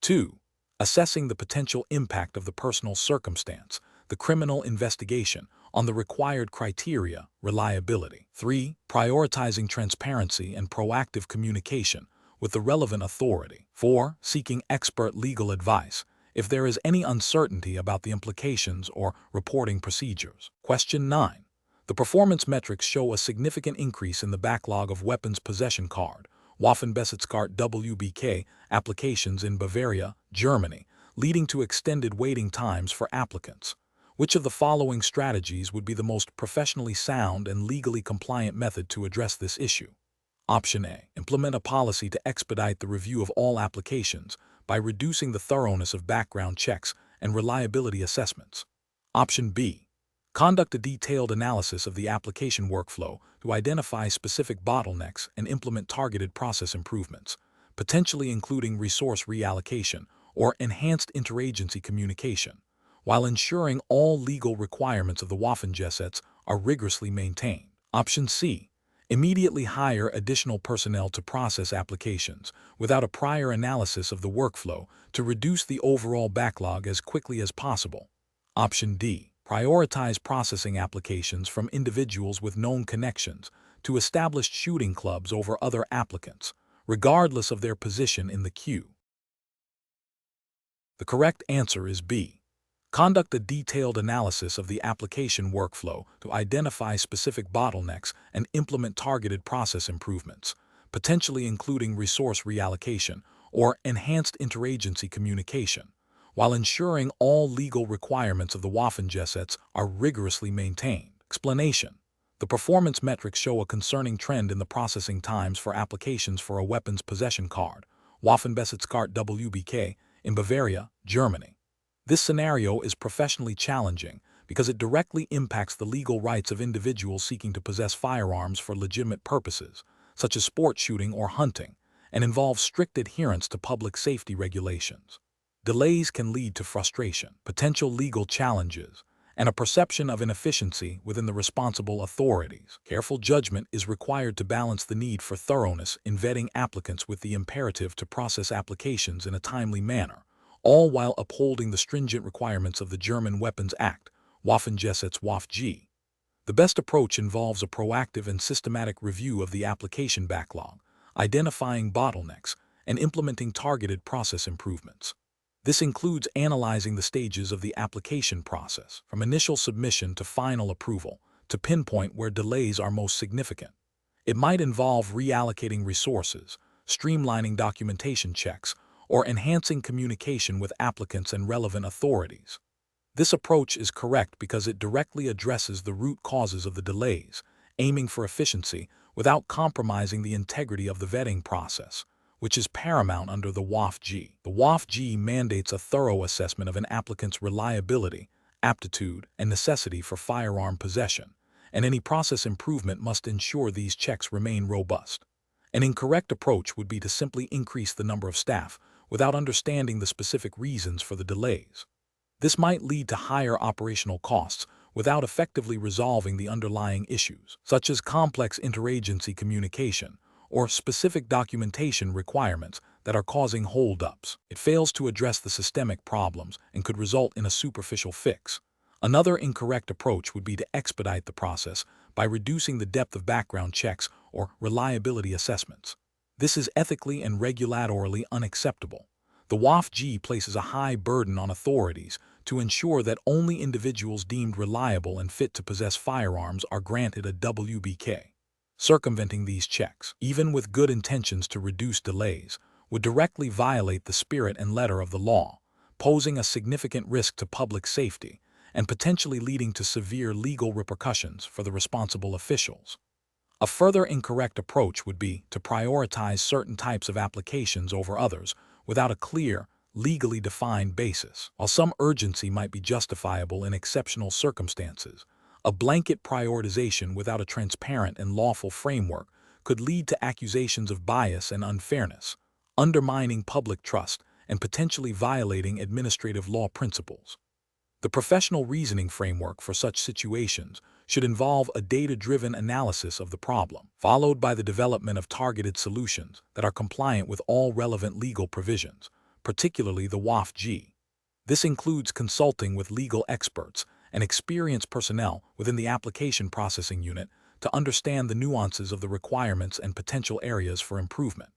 2. Assessing the potential impact of the personal circumstance, the criminal investigation, on the required criteria, reliability. 3. Prioritizing transparency and proactive communication with the relevant authority. 4. Seeking expert legal advice if there is any uncertainty about the implications or reporting procedures. Question 9. The performance metrics show a significant increase in the backlog of weapons possession card, Waffenbesitzkarte WBK, applications in Bavaria, Germany, leading to extended waiting times for applicants. Which of the following strategies would be the most professionally sound and legally compliant method to address this issue? Option A. Implement a policy to expedite the review of all applications by reducing the thoroughness of background checks and reliability assessments. Option B. Conduct a detailed analysis of the application workflow to identify specific bottlenecks and implement targeted process improvements, potentially including resource reallocation or enhanced interagency communication, while ensuring all legal requirements of the Waffengesetz are rigorously maintained. Option C. Immediately hire additional personnel to process applications without a prior analysis of the workflow to reduce the overall backlog as quickly as possible. Option D. Prioritize processing applications from individuals with known connections to established shooting clubs over other applicants, regardless of their position in the queue. The correct answer is B. Conduct a detailed analysis of the application workflow to identify specific bottlenecks and implement targeted process improvements, potentially including resource reallocation or enhanced interagency communication, while ensuring all legal requirements of the Waffengesetz are rigorously maintained. Explanation: the performance metrics show a concerning trend in the processing times for applications for a weapons possession card, Waffenbesitzkarte WBK, in Bavaria, Germany. This scenario is professionally challenging because it directly impacts the legal rights of individuals seeking to possess firearms for legitimate purposes, such as sport shooting or hunting, and involves strict adherence to public safety regulations. Delays can lead to frustration, potential legal challenges, and a perception of inefficiency within the responsible authorities. Careful judgment is required to balance the need for thoroughness in vetting applicants with the imperative to process applications in a timely manner, all while upholding the stringent requirements of the German Weapons Act, Waffengesetz WAFG. The best approach involves a proactive and systematic review of the application backlog, identifying bottlenecks, and implementing targeted process improvements. This includes analyzing the stages of the application process, from initial submission to final approval, to pinpoint where delays are most significant. It might involve reallocating resources, streamlining documentation checks, or enhancing communication with applicants and relevant authorities. This approach is correct because it directly addresses the root causes of the delays, aiming for efficiency without compromising the integrity of the vetting process, which is paramount under the WAFG. The WAFG mandates a thorough assessment of an applicant's reliability, aptitude, and necessity for firearm possession, and any process improvement must ensure these checks remain robust. An incorrect approach would be to simply increase the number of staff without understanding the specific reasons for the delays. This might lead to higher operational costs without effectively resolving the underlying issues, such as complex interagency communication or specific documentation requirements that are causing hold-ups. It fails to address the systemic problems and could result in a superficial fix. Another incorrect approach would be to expedite the process by reducing the depth of background checks or reliability assessments. This is ethically and regulatorily unacceptable. The WAFG places a high burden on authorities to ensure that only individuals deemed reliable and fit to possess firearms are granted a WBK. Circumventing these checks, even with good intentions to reduce delays, would directly violate the spirit and letter of the law, posing a significant risk to public safety and potentially leading to severe legal repercussions for the responsible officials. A further incorrect approach would be to prioritize certain types of applications over others without a clear, legally defined basis. While some urgency might be justifiable in exceptional circumstances, a blanket prioritization without a transparent and lawful framework could lead to accusations of bias and unfairness, undermining public trust and potentially violating administrative law principles. The professional reasoning framework for such situations should involve a data-driven analysis of the problem, followed by the development of targeted solutions that are compliant with all relevant legal provisions, particularly the WAFG. This includes consulting with legal experts and experienced personnel within the application processing unit to understand the nuances of the requirements and potential areas for improvement.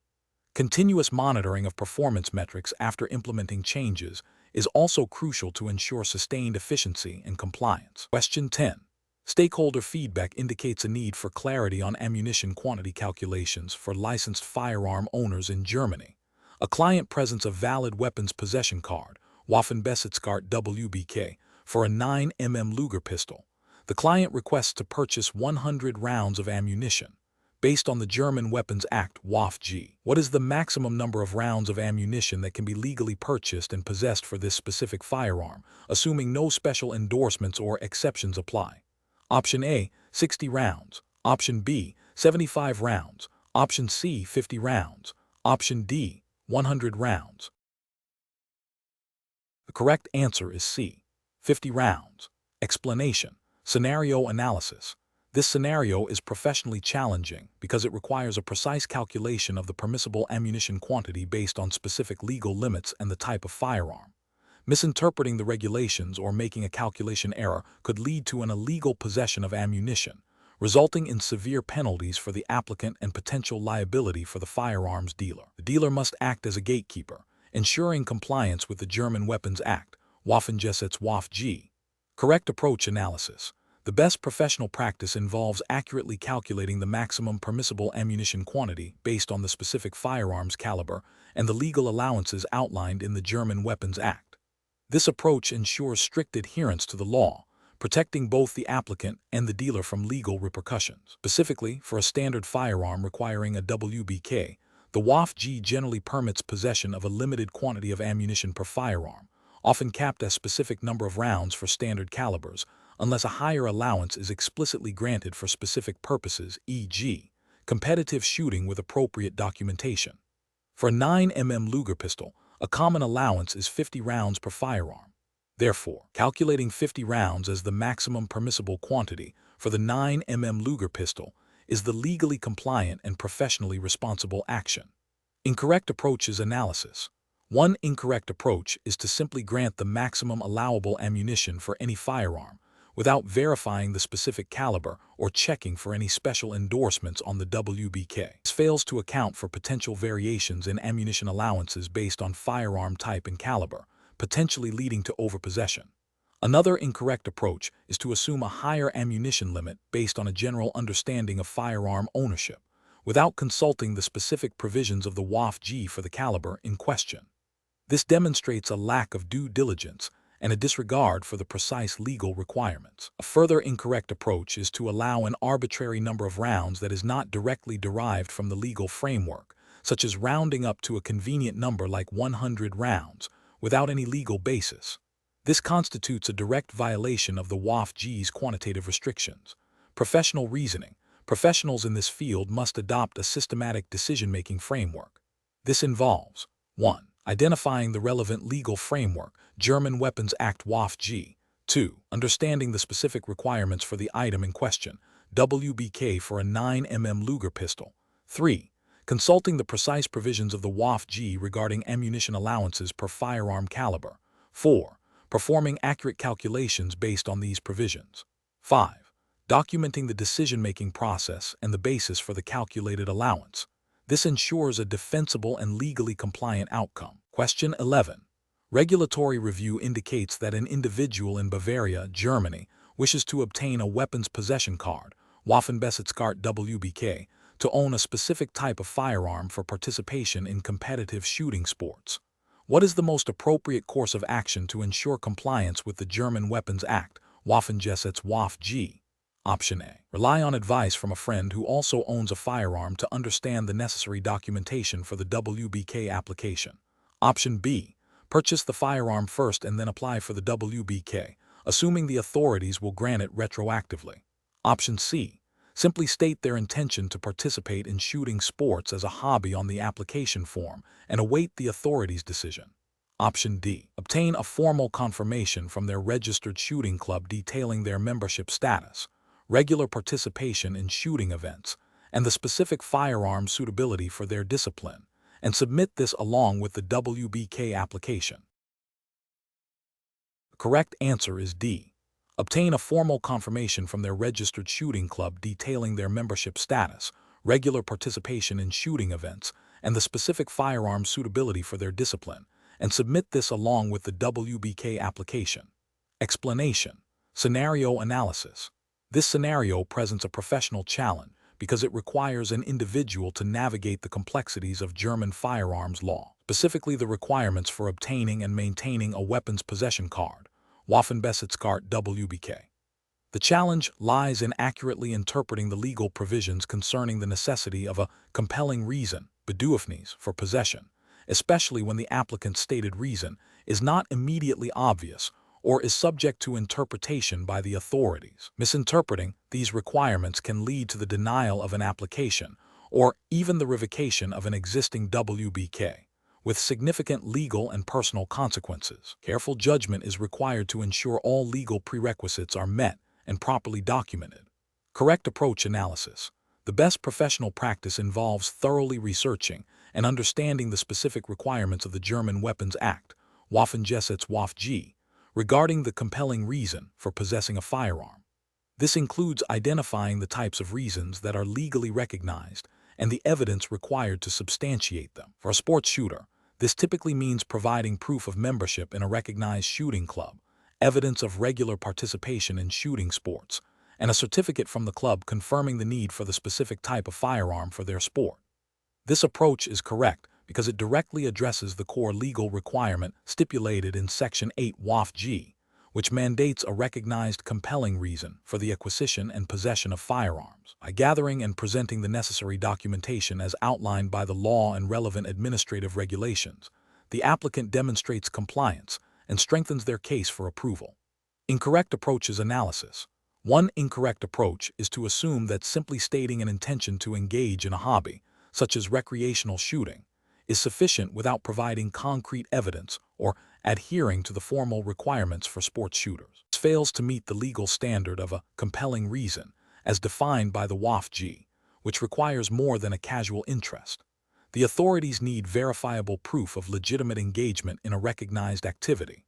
Continuous monitoring of performance metrics after implementing changes is also crucial to ensure sustained efficiency and compliance. Question 10. Stakeholder feedback indicates a need for clarity on ammunition quantity calculations for licensed firearm owners in Germany. A client presents a valid weapons possession card, Waffenbesitzkarte WBK, for a 9mm Luger pistol. The client requests to purchase 100 rounds of ammunition. Based on the German Weapons Act WAFG, what is the maximum number of rounds of ammunition that can be legally purchased and possessed for this specific firearm, assuming no special endorsements or exceptions apply? Option A, 60 rounds. Option B, 75 rounds. Option C, 50 rounds. Option D, 100 rounds. The correct answer is C, 50 rounds. Explanation: scenario analysis. This scenario is professionally challenging because it requires a precise calculation of the permissible ammunition quantity based on specific legal limits and the type of firearm. Misinterpreting the regulations or making a calculation error could lead to an illegal possession of ammunition, resulting in severe penalties for the applicant and potential liability for the firearms dealer. The dealer must act as a gatekeeper, ensuring compliance with the German Weapons Act, Waffengesetz WAFG. Correct approach analysis. The best professional practice involves accurately calculating the maximum permissible ammunition quantity based on the specific firearm's caliber and the legal allowances outlined in the German Weapons Act. This approach ensures strict adherence to the law, protecting both the applicant and the dealer from legal repercussions. Specifically, for a standard firearm requiring a WBK, the WAFG generally permits possession of a limited quantity of ammunition per firearm, often capped at a specific number of rounds for standard calibers, unless a higher allowance is explicitly granted for specific purposes, e.g., competitive shooting with appropriate documentation. For a 9mm Luger pistol, a common allowance is 50 rounds per firearm. Therefore, calculating 50 rounds as the maximum permissible quantity for the 9mm Luger pistol is the legally compliant and professionally responsible action. Incorrect approaches analysis. One incorrect approach is to simply grant the maximum allowable ammunition for any firearm, without verifying the specific caliber or checking for any special endorsements on the WBK. This fails to account for potential variations in ammunition allowances based on firearm type and caliber, potentially leading to overpossession. Another incorrect approach is to assume a higher ammunition limit based on a general understanding of firearm ownership, without consulting the specific provisions of the WAFG for the caliber in question. This demonstrates a lack of due diligence and a disregard for the precise legal requirements. A further incorrect approach is to allow an arbitrary number of rounds that is not directly derived from the legal framework, such as rounding up to a convenient number like 100 rounds, without any legal basis. This constitutes a direct violation of the WAFG's quantitative restrictions. Professional reasoning. Professionals in this field must adopt a systematic decision-making framework. This involves 1. Identifying the relevant legal framework, German Weapons Act WAFG. 2. Understanding the specific requirements for the item in question, WBK for a 9mm Luger pistol. 3. Consulting the precise provisions of the WAFG regarding ammunition allowances per firearm caliber. 4. Performing accurate calculations based on these provisions. 5. Documenting the decision-making process and the basis for the calculated allowance. This ensures a defensible and legally compliant outcome. Question 11. Regulatory review indicates that an individual in Bavaria, Germany, wishes to obtain a weapons possession card, Waffenbesitzkarte WBK, to own a specific type of firearm for participation in competitive shooting sports. What is the most appropriate course of action to ensure compliance with the German Weapons Act, Waffengesetz WAFG? Option A. Rely on advice from a friend who also owns a firearm to understand the necessary documentation for the WBK application. Option B. Purchase the firearm first and then apply for the WBK, assuming the authorities will grant it retroactively. Option C. Simply state their intention to participate in shooting sports as a hobby on the application form and await the authorities' decision. Option D. Obtain a formal confirmation from their registered shooting club detailing their membership status, regular participation in shooting events, and the specific firearm suitability for their discipline, and submit this along with the WBK application. The correct answer is D. Obtain a formal confirmation from their registered shooting club detailing their membership status, regular participation in shooting events, and the specific firearm suitability for their discipline, and submit this along with the WBK application. Explanation. Scenario analysis. This scenario presents a professional challenge because it requires an individual to navigate the complexities of German firearms law, specifically the requirements for obtaining and maintaining a weapons possession card, Waffenbesitzkarte WBK. The challenge lies in accurately interpreting the legal provisions concerning the necessity of a compelling reason, Bedürfnis, for possession, especially when the applicant's stated reason is not immediately obvious or is subject to interpretation by the authorities. Misinterpreting these requirements can lead to the denial of an application or even the revocation of an existing WBK, with significant legal and personal consequences. Careful judgment is required to ensure all legal prerequisites are met and properly documented. Correct approach analysis. The best professional practice involves thoroughly researching and understanding the specific requirements of the German Weapons Act, Waffengesetz WAFG, regarding the compelling reason for possessing a firearm. This includes identifying the types of reasons that are legally recognized and the evidence required to substantiate them. For a sports shooter, this typically means providing proof of membership in a recognized shooting club, evidence of regular participation in shooting sports, and a certificate from the club confirming the need for the specific type of firearm for their sport. This approach is correct because it directly addresses the core legal requirement stipulated in Section 8 WAFG, which mandates a recognized compelling reason for the acquisition and possession of firearms. By gathering and presenting the necessary documentation as outlined by the law and relevant administrative regulations, the applicant demonstrates compliance and strengthens their case for approval. Incorrect approaches analysis. One incorrect approach is to assume that simply stating an intention to engage in a hobby, such as recreational shooting, is sufficient without providing concrete evidence or adhering to the formal requirements for sports shooters. This fails to meet the legal standard of a compelling reason, as defined by the WAFG, which requires more than a casual interest. The authorities need verifiable proof of legitimate engagement in a recognized activity.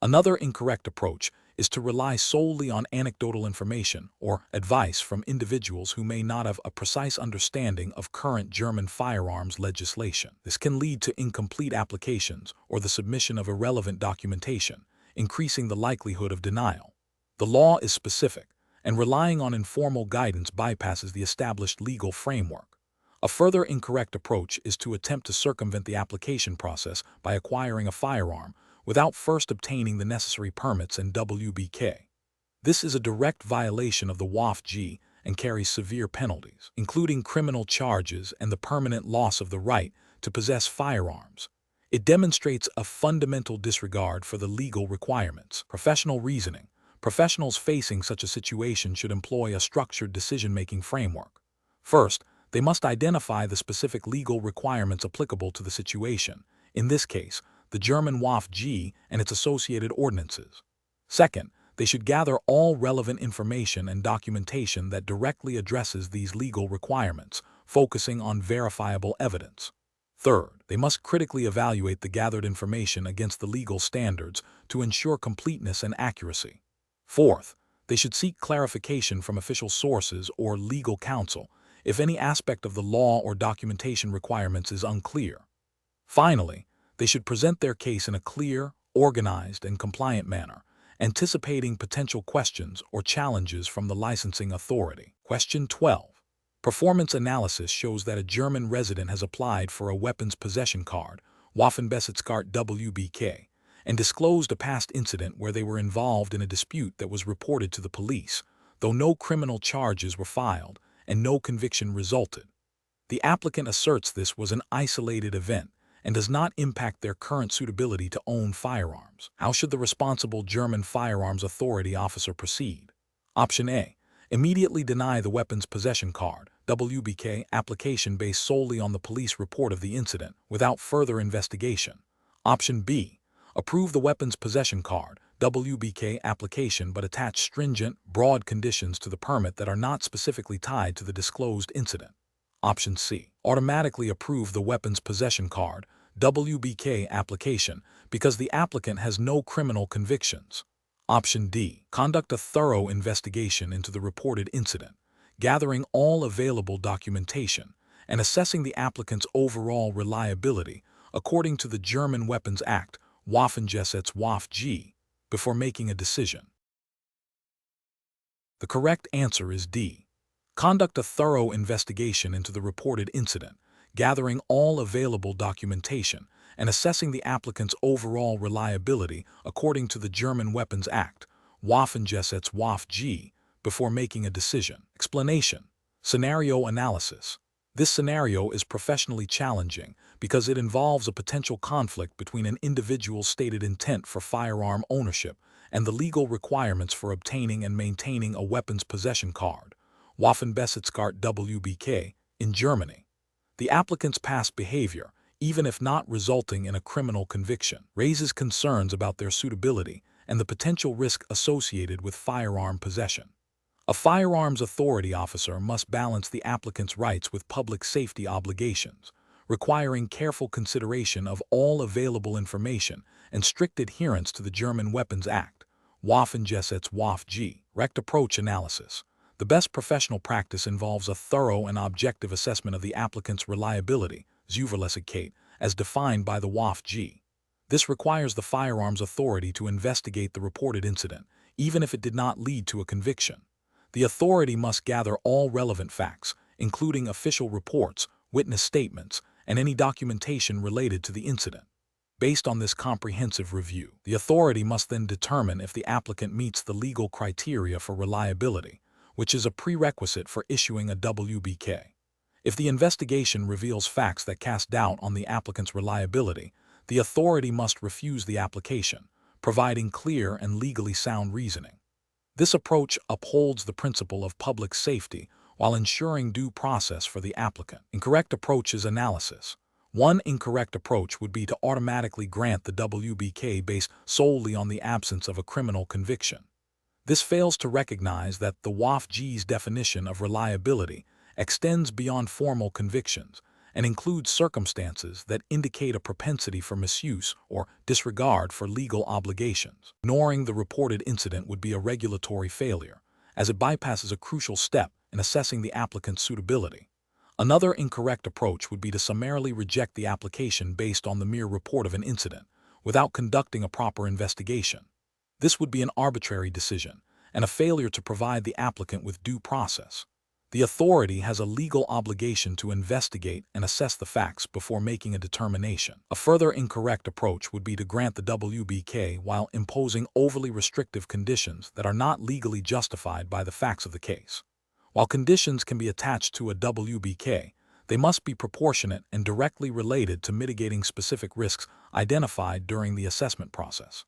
Another incorrect approach is to rely solely on anecdotal information or advice from individuals who may not have a precise understanding of current German firearms legislation. This can lead to incomplete applications or the submission of irrelevant documentation, increasing the likelihood of denial. The law is specific, and relying on informal guidance bypasses the established legal framework. A further incorrect approach is to attempt to circumvent the application process by acquiring a firearm without first obtaining the necessary permits and WBK. This is a direct violation of the WAFG and carries severe penalties, including criminal charges and the permanent loss of the right to possess firearms. It demonstrates a fundamental disregard for the legal requirements. Professional reasoning. Professionals facing such a situation should employ a structured decision-making framework. First, they must identify the specific legal requirements applicable to the situation, in this case, the German WAF-G and its associated ordinances. Second, they should gather all relevant information and documentation that directly addresses these legal requirements, focusing on verifiable evidence. Third, they must critically evaluate the gathered information against the legal standards to ensure completeness and accuracy. Fourth, they should seek clarification from official sources or legal counsel if any aspect of the law or documentation requirements is unclear. Finally, they should present their case in a clear, organized, and compliant manner, anticipating potential questions or challenges from the licensing authority. Question 12. Performance analysis shows that a German resident has applied for a weapons possession card, Waffenbesitzkarte WBK, and disclosed a past incident where they were involved in a dispute that was reported to the police, though no criminal charges were filed and no conviction resulted. The applicant asserts this was an isolated event and does not impact their current suitability to own firearms. How should the responsible German firearms authority officer proceed? Option A. Immediately deny the weapons possession card, WBK, application based solely on the police report of the incident, without further investigation. Option B. Approve the weapons possession card, WBK, application but attach stringent, broad conditions to the permit that are not specifically tied to the disclosed incident. Option C. Automatically approve the weapons possession card, WBK, application because the applicant has no criminal convictions. Option D. Conduct a thorough investigation into the reported incident, gathering all available documentation and assessing the applicant's overall reliability according to the German Weapons Act, Waffengesetz WAF-G, before making a decision. The correct answer is D. Conduct a thorough investigation into the reported incident, gathering all available documentation and assessing the applicant's overall reliability according to the German Weapons Act, Waffengesetz WAF-G, before making a decision. Explanation. Scenario analysis. This scenario is professionally challenging because it involves a potential conflict between an individual's stated intent for firearm ownership and the legal requirements for obtaining and maintaining a weapons possession card, Waffenbesitzkarte WBK, in Germany. The applicant's past behavior, even if not resulting in a criminal conviction, raises concerns about their suitability and the potential risk associated with firearm possession. A firearms authority officer must balance the applicant's rights with public safety obligations, requiring careful consideration of all available information and strict adherence to the German Weapons Act, Waffengesetz WAF-G. Correct approach analysis. The best professional practice involves a thorough and objective assessment of the applicant's reliability, Zuverlässigkeit, as defined by the WAF-G. This requires the firearms authority to investigate the reported incident, even if it did not lead to a conviction. The authority must gather all relevant facts, including official reports, witness statements, and any documentation related to the incident. Based on this comprehensive review, the authority must then determine if the applicant meets the legal criteria for reliability, which is a prerequisite for issuing a WBK. If the investigation reveals facts that cast doubt on the applicant's reliability, the authority must refuse the application, providing clear and legally sound reasoning. This approach upholds the principle of public safety while ensuring due process for the applicant. Incorrect approach is analysis. One incorrect approach would be to automatically grant the WBK based solely on the absence of a criminal conviction. This fails to recognize that the WAF-G's definition of reliability extends beyond formal convictions and includes circumstances that indicate a propensity for misuse or disregard for legal obligations. Ignoring the reported incident would be a regulatory failure, as it bypasses a crucial step in assessing the applicant's suitability. Another incorrect approach would be to summarily reject the application based on the mere report of an incident, without conducting a proper investigation. This would be an arbitrary decision and a failure to provide the applicant with due process. The authority has a legal obligation to investigate and assess the facts before making a determination. A further incorrect approach would be to grant the WBK while imposing overly restrictive conditions that are not legally justified by the facts of the case. While conditions can be attached to a WBK, they must be proportionate and directly related to mitigating specific risks identified during the assessment process.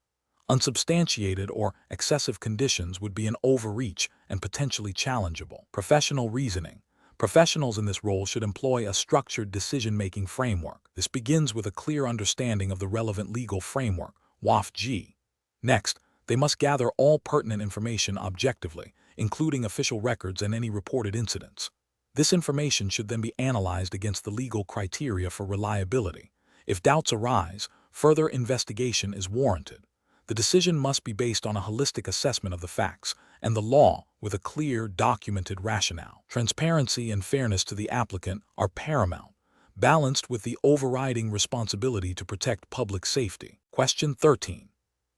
Unsubstantiated or excessive conditions would be an overreach and potentially challengeable. Professional reasoning. Professionals in this role should employ a structured decision-making framework. This begins with a clear understanding of the relevant legal framework, WAF-G. Next, they must gather all pertinent information objectively, including official records and any reported incidents. This information should then be analyzed against the legal criteria for reliability. If doubts arise, further investigation is warranted. The decision must be based on a holistic assessment of the facts and the law with a clear, documented rationale. Transparency and fairness to the applicant are paramount, balanced with the overriding responsibility to protect public safety. Question 13.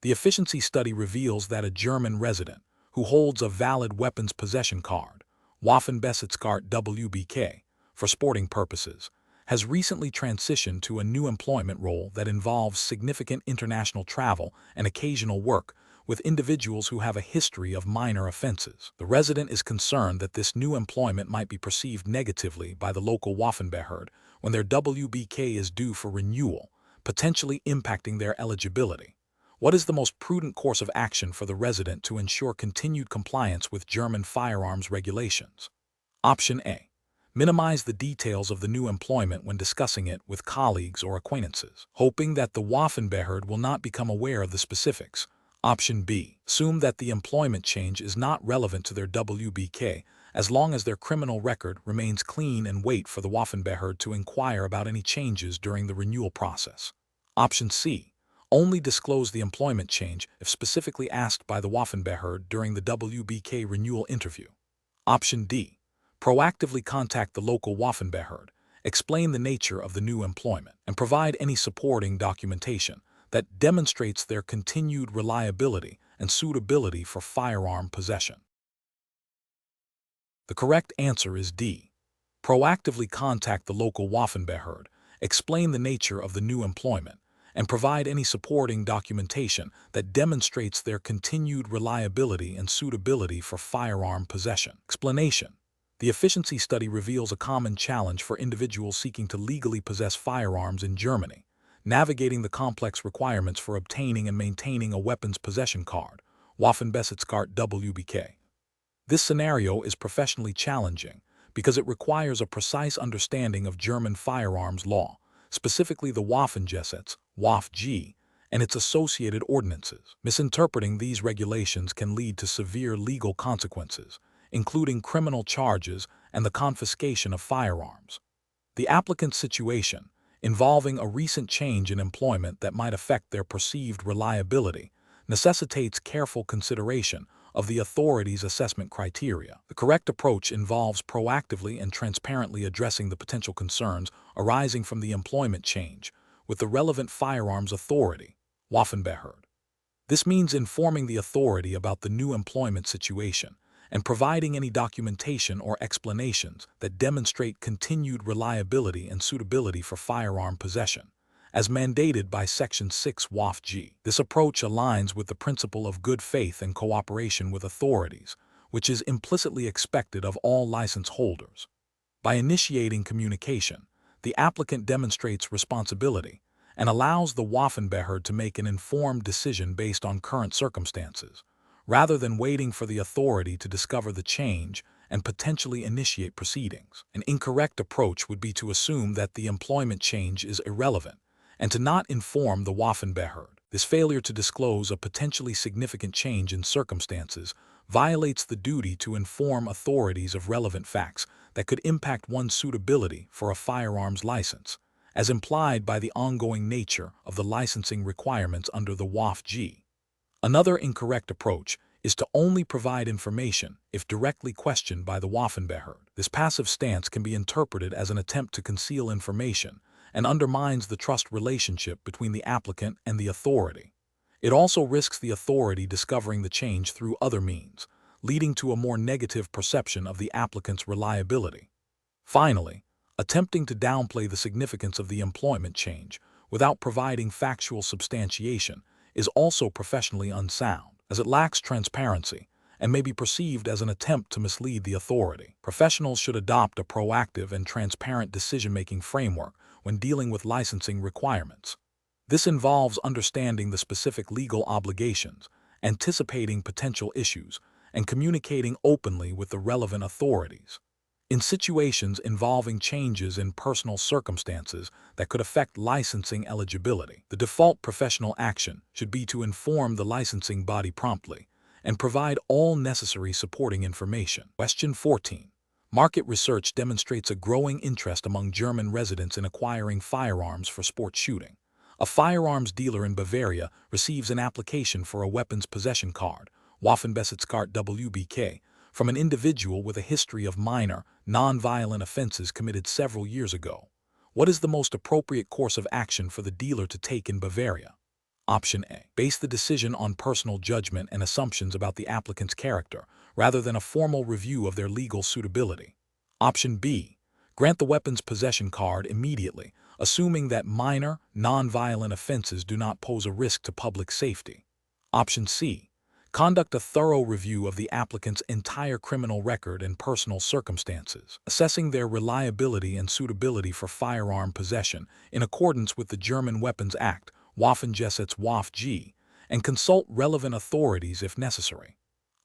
The efficiency study reveals that a German resident who holds a valid weapons possession card, Waffenbesitzkarte WBK, for sporting purposes, has recently transitioned to a new employment role that involves significant international travel and occasional work with individuals who have a history of minor offenses. The resident is concerned that this new employment might be perceived negatively by the local Waffenbehörde when their WBK is due for renewal, potentially impacting their eligibility. What is the most prudent course of action for the resident to ensure continued compliance with German firearms regulations? Option A. Minimize the details of the new employment when discussing it with colleagues or acquaintances, hoping that the Waffenbehörde will not become aware of the specifics. Option B. Assume that the employment change is not relevant to their WBK as long as their criminal record remains clean and wait for the Waffenbehörde to inquire about any changes during the renewal process. Option C. Only disclose the employment change if specifically asked by the Waffenbehörde during the WBK renewal interview. Option D. Proactively contact the local Waffenbehörde, explain the nature of the new employment, and provide any supporting documentation that demonstrates their continued reliability and suitability for firearm possession. The correct answer is D. Proactively contact the local Waffenbehörde, explain the nature of the new employment, and provide any supporting documentation that demonstrates their continued reliability and suitability for firearm possession. Explanation. The efficiency study reveals a common challenge for individuals seeking to legally possess firearms in Germany, navigating the complex requirements for obtaining and maintaining a weapons possession card, Waffenbesitzkarte WBK. This scenario is professionally challenging because it requires a precise understanding of German firearms law, specifically the Waffengesetz, WAF-G, and its associated ordinances. Misinterpreting these regulations can lead to severe legal consequences, including criminal charges and the confiscation of firearms. The applicant's situation, involving a recent change in employment that might affect their perceived reliability, necessitates careful consideration of the authorities' assessment criteria. The correct approach involves proactively and transparently addressing the potential concerns arising from the employment change with the relevant firearms authority, Waffenbehörde. This means informing the authority about the new employment situation and providing any documentation or explanations that demonstrate continued reliability and suitability for firearm possession, as mandated by Section 6 WAF-G. This approach aligns with the principle of good faith and cooperation with authorities, which is implicitly expected of all license holders. By initiating communication, the applicant demonstrates responsibility and allows the Waffenbehörde to make an informed decision based on current circumstances, rather than waiting for the authority to discover the change and potentially initiate proceedings. An incorrect approach would be to assume that the employment change is irrelevant and to not inform the Waffenbehörde. This failure to disclose a potentially significant change in circumstances violates the duty to inform authorities of relevant facts that could impact one's suitability for a firearms license, as implied by the ongoing nature of the licensing requirements under the WAF-G. Another incorrect approach is to only provide information if directly questioned by the Waffenbehörde. This passive stance can be interpreted as an attempt to conceal information and undermines the trust relationship between the applicant and the authority. It also risks the authority discovering the change through other means, leading to a more negative perception of the applicant's reliability. Finally, attempting to downplay the significance of the employment change without providing factual substantiation is also professionally unsound, as it lacks transparency and may be perceived as an attempt to mislead the authority. Professionals should adopt a proactive and transparent decision-making framework when dealing with licensing requirements. This involves understanding the specific legal obligations, anticipating potential issues, and communicating openly with the relevant authorities. In situations involving changes in personal circumstances that could affect licensing eligibility, the default professional action should be to inform the licensing body promptly and provide all necessary supporting information. Question 14. Market research demonstrates a growing interest among German residents in acquiring firearms for sport shooting. A firearms dealer in Bavaria receives an application for a weapons possession card, Waffenbesitzkarte WBK, from an individual with a history of minor, non-violent offenses committed several years ago. What is the most appropriate course of action for the dealer to take in Bavaria? Option A. Base the decision on personal judgment and assumptions about the applicant's character, rather than a formal review of their legal suitability. Option B. Grant the weapons possession card immediately, assuming that minor, non-violent offenses do not pose a risk to public safety. Option C. Conduct a thorough review of the applicant's entire criminal record and personal circumstances, assessing their reliability and suitability for firearm possession in accordance with the German Weapons Act, Waffenbesitzkarte, and consult relevant authorities if necessary.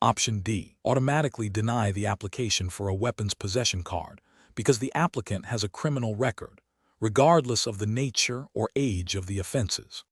Option D. Automatically deny the application for a weapons possession card because the applicant has a criminal record, regardless of the nature or age of the offenses.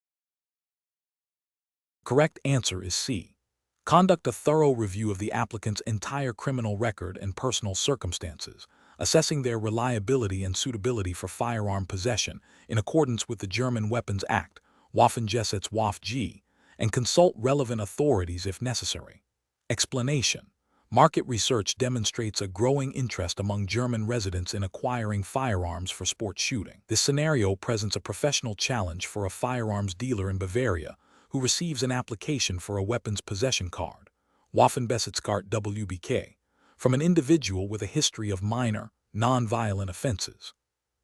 Correct answer is C. Conduct a thorough review of the applicant's entire criminal record and personal circumstances, assessing their reliability and suitability for firearm possession in accordance with the German Weapons Act, Waffenbesitzkarte, and consult relevant authorities if necessary. Explanation. Market research demonstrates a growing interest among German residents in acquiring firearms for sport shooting. This scenario presents a professional challenge for a firearms dealer in Bavaria who receives an application for a weapons possession card, Waffenbesitzkarte WBK, from an individual with a history of minor, non-violent offenses.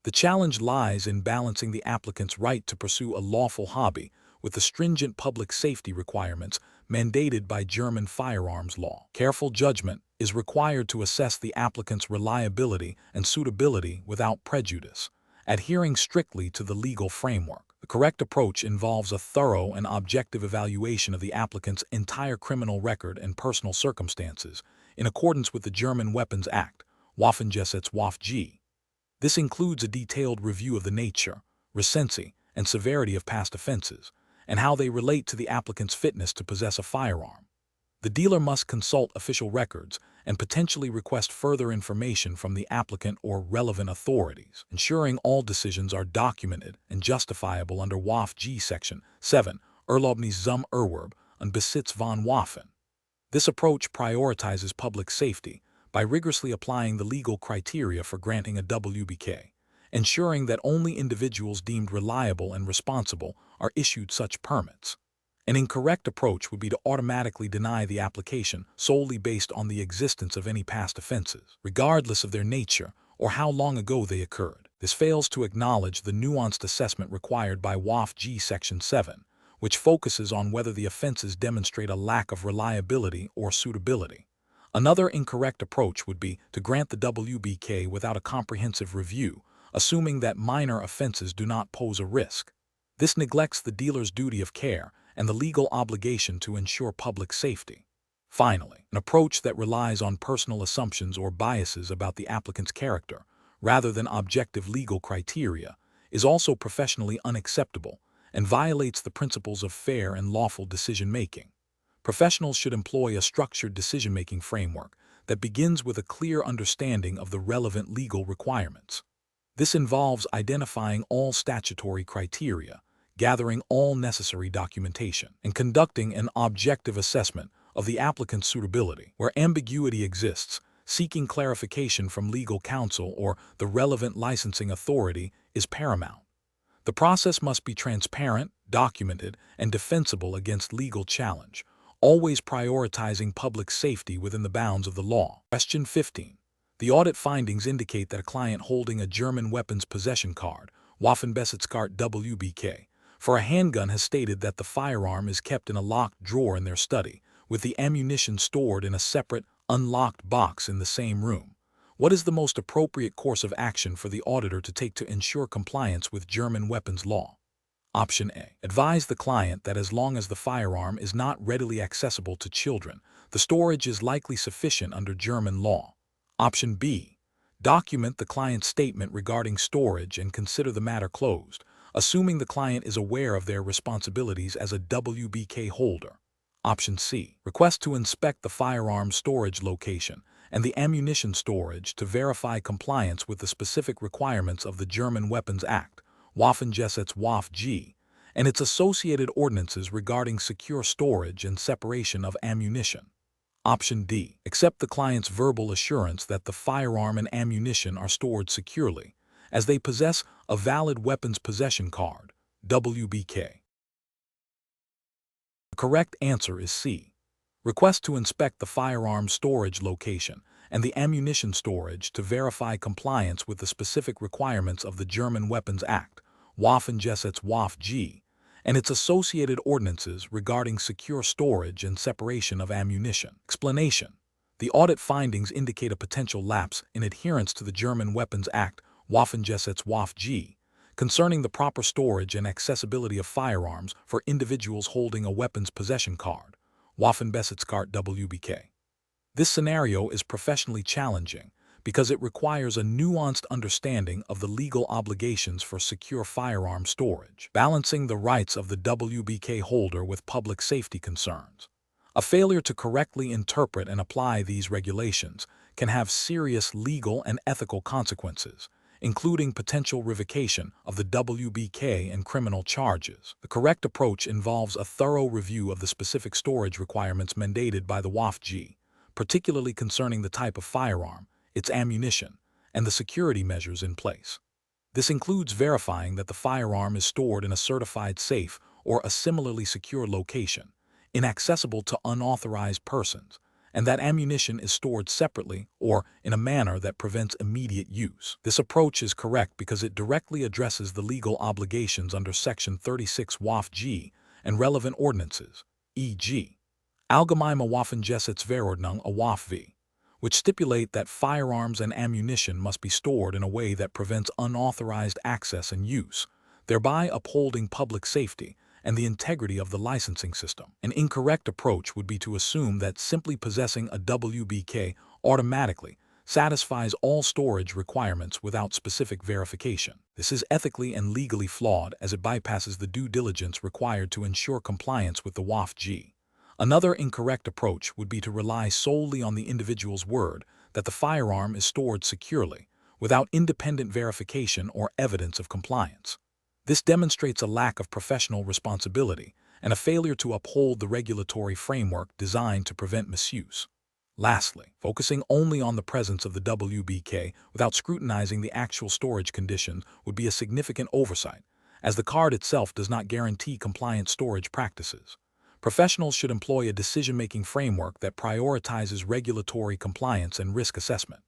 The challenge lies in balancing the applicant's right to pursue a lawful hobby with the stringent public safety requirements mandated by German firearms law. Careful judgment is required to assess the applicant's reliability and suitability without prejudice, adhering strictly to the legal framework. The correct approach involves a thorough and objective evaluation of the applicant's entire criminal record and personal circumstances in accordance with the German Weapons Act, Waffenbesitzkarte. This includes a detailed review of the nature, recency, and severity of past offenses, and how they relate to the applicant's fitness to possess a firearm. The dealer must consult official records and potentially request further information from the applicant or relevant authorities, ensuring all decisions are documented and justifiable under WBK Section 7, Erlaubnis zum Erwerb und Besitz von Waffen. This approach prioritizes public safety by rigorously applying the legal criteria for granting a WBK, ensuring that only individuals deemed reliable and responsible are issued such permits. An incorrect approach would be to automatically deny the application solely based on the existence of any past offenses, regardless of their nature or how long ago they occurred. This fails to acknowledge the nuanced assessment required by WBK Section 7, which focuses on whether the offenses demonstrate a lack of reliability or suitability. Another incorrect approach would be to grant the WBK without a comprehensive review, assuming that minor offenses do not pose a risk. This neglects the dealer's duty of care and the legal obligation to ensure public safety. Finally, an approach that relies on personal assumptions or biases about the applicant's character, rather than objective legal criteria, is also professionally unacceptable and violates the principles of fair and lawful decision-making. Professionals should employ a structured decision-making framework that begins with a clear understanding of the relevant legal requirements. This involves identifying all statutory criteria, gathering all necessary documentation, and conducting an objective assessment of the applicant's suitability. Where ambiguity exists, seeking clarification from legal counsel or the relevant licensing authority is paramount. The process must be transparent, documented, and defensible against legal challenge, always prioritizing public safety within the bounds of the law. Question 15. The audit findings indicate that a client holding a German weapons possession card, Waffenbesitzkarte WBK, for a handgun has stated that the firearm is kept in a locked drawer in their study, with the ammunition stored in a separate, unlocked box in the same room. What is the most appropriate course of action for the auditor to take to ensure compliance with German weapons law? Option A. Advise the client that as long as the firearm is not readily accessible to children, the storage is likely sufficient under German law. Option B. Document the client's statement regarding storage and consider the matter closed, assuming the client is aware of their responsibilities as a WBK holder. Option C. Request to inspect the firearm storage location and the ammunition storage to verify compliance with the specific requirements of the German Weapons Act, Waffenbesitzkarte, and its associated ordinances regarding secure storage and separation of ammunition. Option D. Accept the client's verbal assurance that the firearm and ammunition are stored securely, as they possess a valid weapons possession card, WBK. The correct answer is C. Request to inspect the firearm storage location and the ammunition storage to verify compliance with the specific requirements of the German Weapons Act, Waffenbesitzkarte, and its associated ordinances regarding secure storage and separation of ammunition. Explanation. The audit findings indicate a potential lapse in adherence to the German Weapons Act, Waffenbesitzkarte, concerning the proper storage and accessibility of firearms for individuals holding a weapons possession card, Waffenbesitzkarte WBK. This scenario is professionally challenging because it requires a nuanced understanding of the legal obligations for secure firearm storage, balancing the rights of the WBK holder with public safety concerns. A failure to correctly interpret and apply these regulations can have serious legal and ethical consequences, including potential revocation of the WBK and criminal charges. The correct approach involves a thorough review of the specific storage requirements mandated by the WAFG, particularly concerning the type of firearm, its ammunition, and the security measures in place. This includes verifying that the firearm is stored in a certified safe or a similarly secure location, inaccessible to unauthorized persons, and that ammunition is stored separately or in a manner that prevents immediate use. This approach is correct because it directly addresses the legal obligations under Section 36 WAFG and relevant ordinances, e.g., Allgemeine Waffengesetzverordnung (WAFV), which stipulate that firearms and ammunition must be stored in a way that prevents unauthorized access and use, thereby upholding public safety and the integrity of the licensing system. An incorrect approach would be to assume that simply possessing a WBK automatically satisfies all storage requirements without specific verification. This is ethically and legally flawed as it bypasses the due diligence required to ensure compliance with the WAFG. Another incorrect approach would be to rely solely on the individual's word that the firearm is stored securely, without independent verification or evidence of compliance. This demonstrates a lack of professional responsibility and a failure to uphold the regulatory framework designed to prevent misuse. Lastly, focusing only on the presence of the WBK without scrutinizing the actual storage conditions would be a significant oversight, as the card itself does not guarantee compliant storage practices. Professionals should employ a decision-making framework that prioritizes regulatory compliance and risk assessment.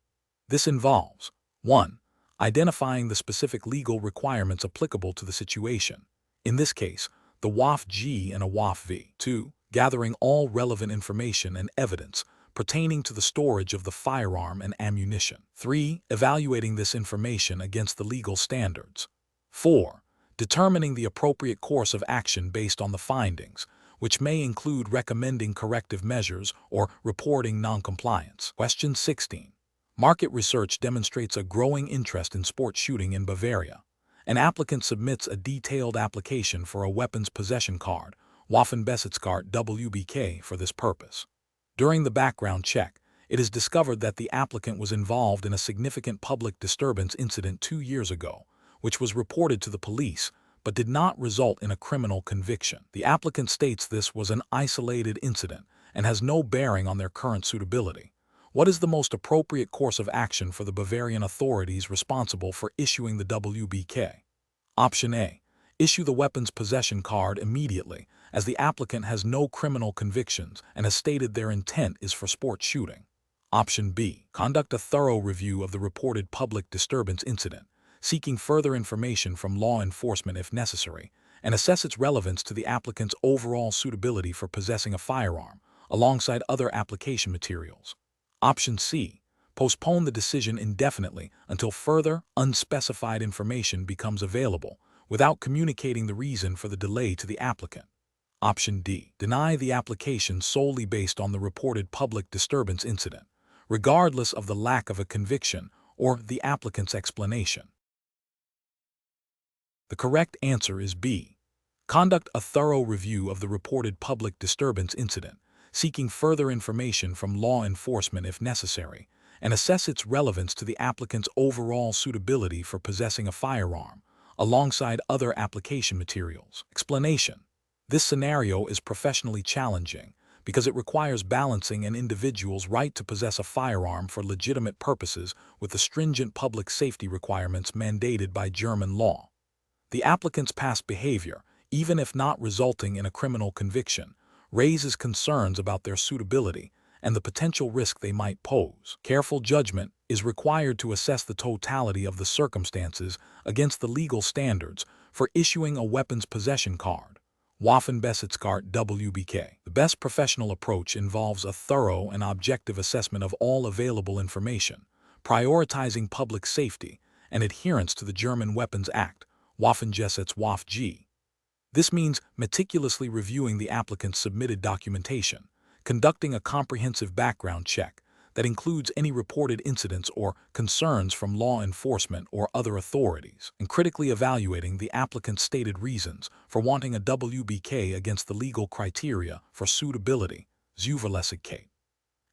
This involves 1. Identifying the specific legal requirements applicable to the situation, in this case, the WAFG and a WAFV. 2. Gathering all relevant information and evidence pertaining to the storage of the firearm and ammunition. 3. Evaluating this information against the legal standards. 4. Determining the appropriate course of action based on the findings, which may include recommending corrective measures or reporting noncompliance. Question 16. Market research demonstrates a growing interest in sport shooting in Bavaria. An applicant submits a detailed application for a weapons possession card, Waffenbesitzkarte WBK, for this purpose. During the background check, it is discovered that the applicant was involved in a significant public disturbance incident 2 years ago, which was reported to the police, but did not result in a criminal conviction. The applicant states this was an isolated incident and has no bearing on their current suitability. What is the most appropriate course of action for the Bavarian authorities responsible for issuing the WBK? Option A. Issue the weapons possession card immediately, as the applicant has no criminal convictions and has stated their intent is for sport shooting. Option B. Conduct a thorough review of the reported public disturbance incident, seeking further information from law enforcement if necessary, and assess its relevance to the applicant's overall suitability for possessing a firearm, alongside other application materials. Option C. Postpone the decision indefinitely until further, unspecified information becomes available, without communicating the reason for the delay to the applicant. Option D. Deny the application solely based on the reported public disturbance incident, regardless of the lack of a conviction or the applicant's explanation. The correct answer is B. Conduct a thorough review of the reported public disturbance incident, seeking further information from law enforcement if necessary, and assess its relevance to the applicant's overall suitability for possessing a firearm, alongside other application materials. Explanation. This scenario is professionally challenging because it requires balancing an individual's right to possess a firearm for legitimate purposes with the stringent public safety requirements mandated by German law. The applicant's past behavior, even if not resulting in a criminal conviction, raises concerns about their suitability and the potential risk they might pose. Careful judgment is required to assess the totality of the circumstances against the legal standards for issuing a weapons possession card. Waffenbesitzkarte WBK. The best professional approach involves a thorough and objective assessment of all available information, prioritizing public safety and adherence to the German Weapons Act, Waffengesetz WaFG. This means meticulously reviewing the applicant's submitted documentation, conducting a comprehensive background check that includes any reported incidents or concerns from law enforcement or other authorities, and critically evaluating the applicant's stated reasons for wanting a WBK against the legal criteria for suitability, Zuverlässigkeit.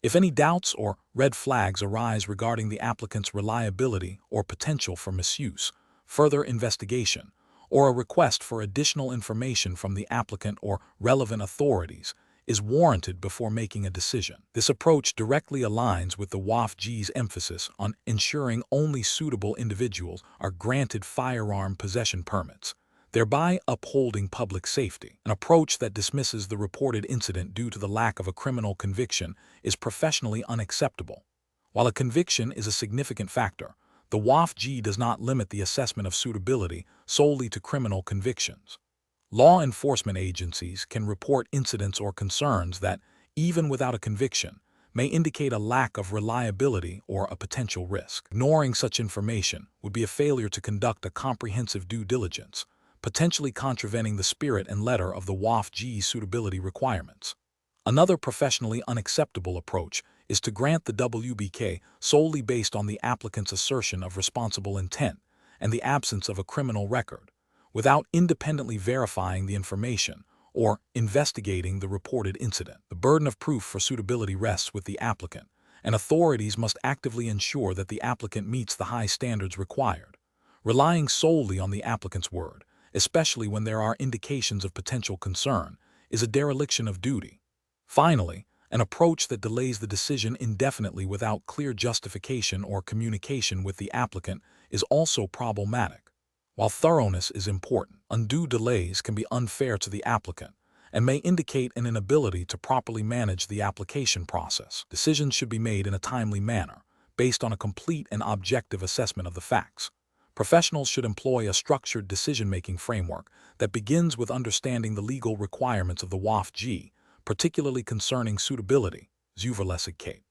If any doubts or red flags arise regarding the applicant's reliability or potential for misuse, further investigation, or a request for additional information from the applicant or relevant authorities is warranted before making a decision. This approach directly aligns with the WaFG's emphasis on ensuring only suitable individuals are granted firearm possession permits, thereby upholding public safety. An approach that dismisses the reported incident due to the lack of a criminal conviction is professionally unacceptable. While a conviction is a significant factor, the WaFG does not limit the assessment of suitability solely to criminal convictions. Law enforcement agencies can report incidents or concerns that, even without a conviction, may indicate a lack of reliability or a potential risk. Ignoring such information would be a failure to conduct a comprehensive due diligence, potentially contravening the spirit and letter of the WaFG suitability requirements. Another professionally unacceptable approach is to grant the WBK solely based on the applicant's assertion of responsible intent and the absence of a criminal record, without independently verifying the information or investigating the reported incident. The burden of proof for suitability rests with the applicant, and authorities must actively ensure that the applicant meets the high standards required. Relying solely on the applicant's word, especially when there are indications of potential concern, is a dereliction of duty. Finally, an approach that delays the decision indefinitely without clear justification or communication with the applicant is also problematic. While thoroughness is important, undue delays can be unfair to the applicant and may indicate an inability to properly manage the application process. Decisions should be made in a timely manner, based on a complete and objective assessment of the facts. Professionals should employ a structured decision-making framework that begins with understanding the legal requirements of the WaFG, particularly concerning suitability, Zuverlässigkeit.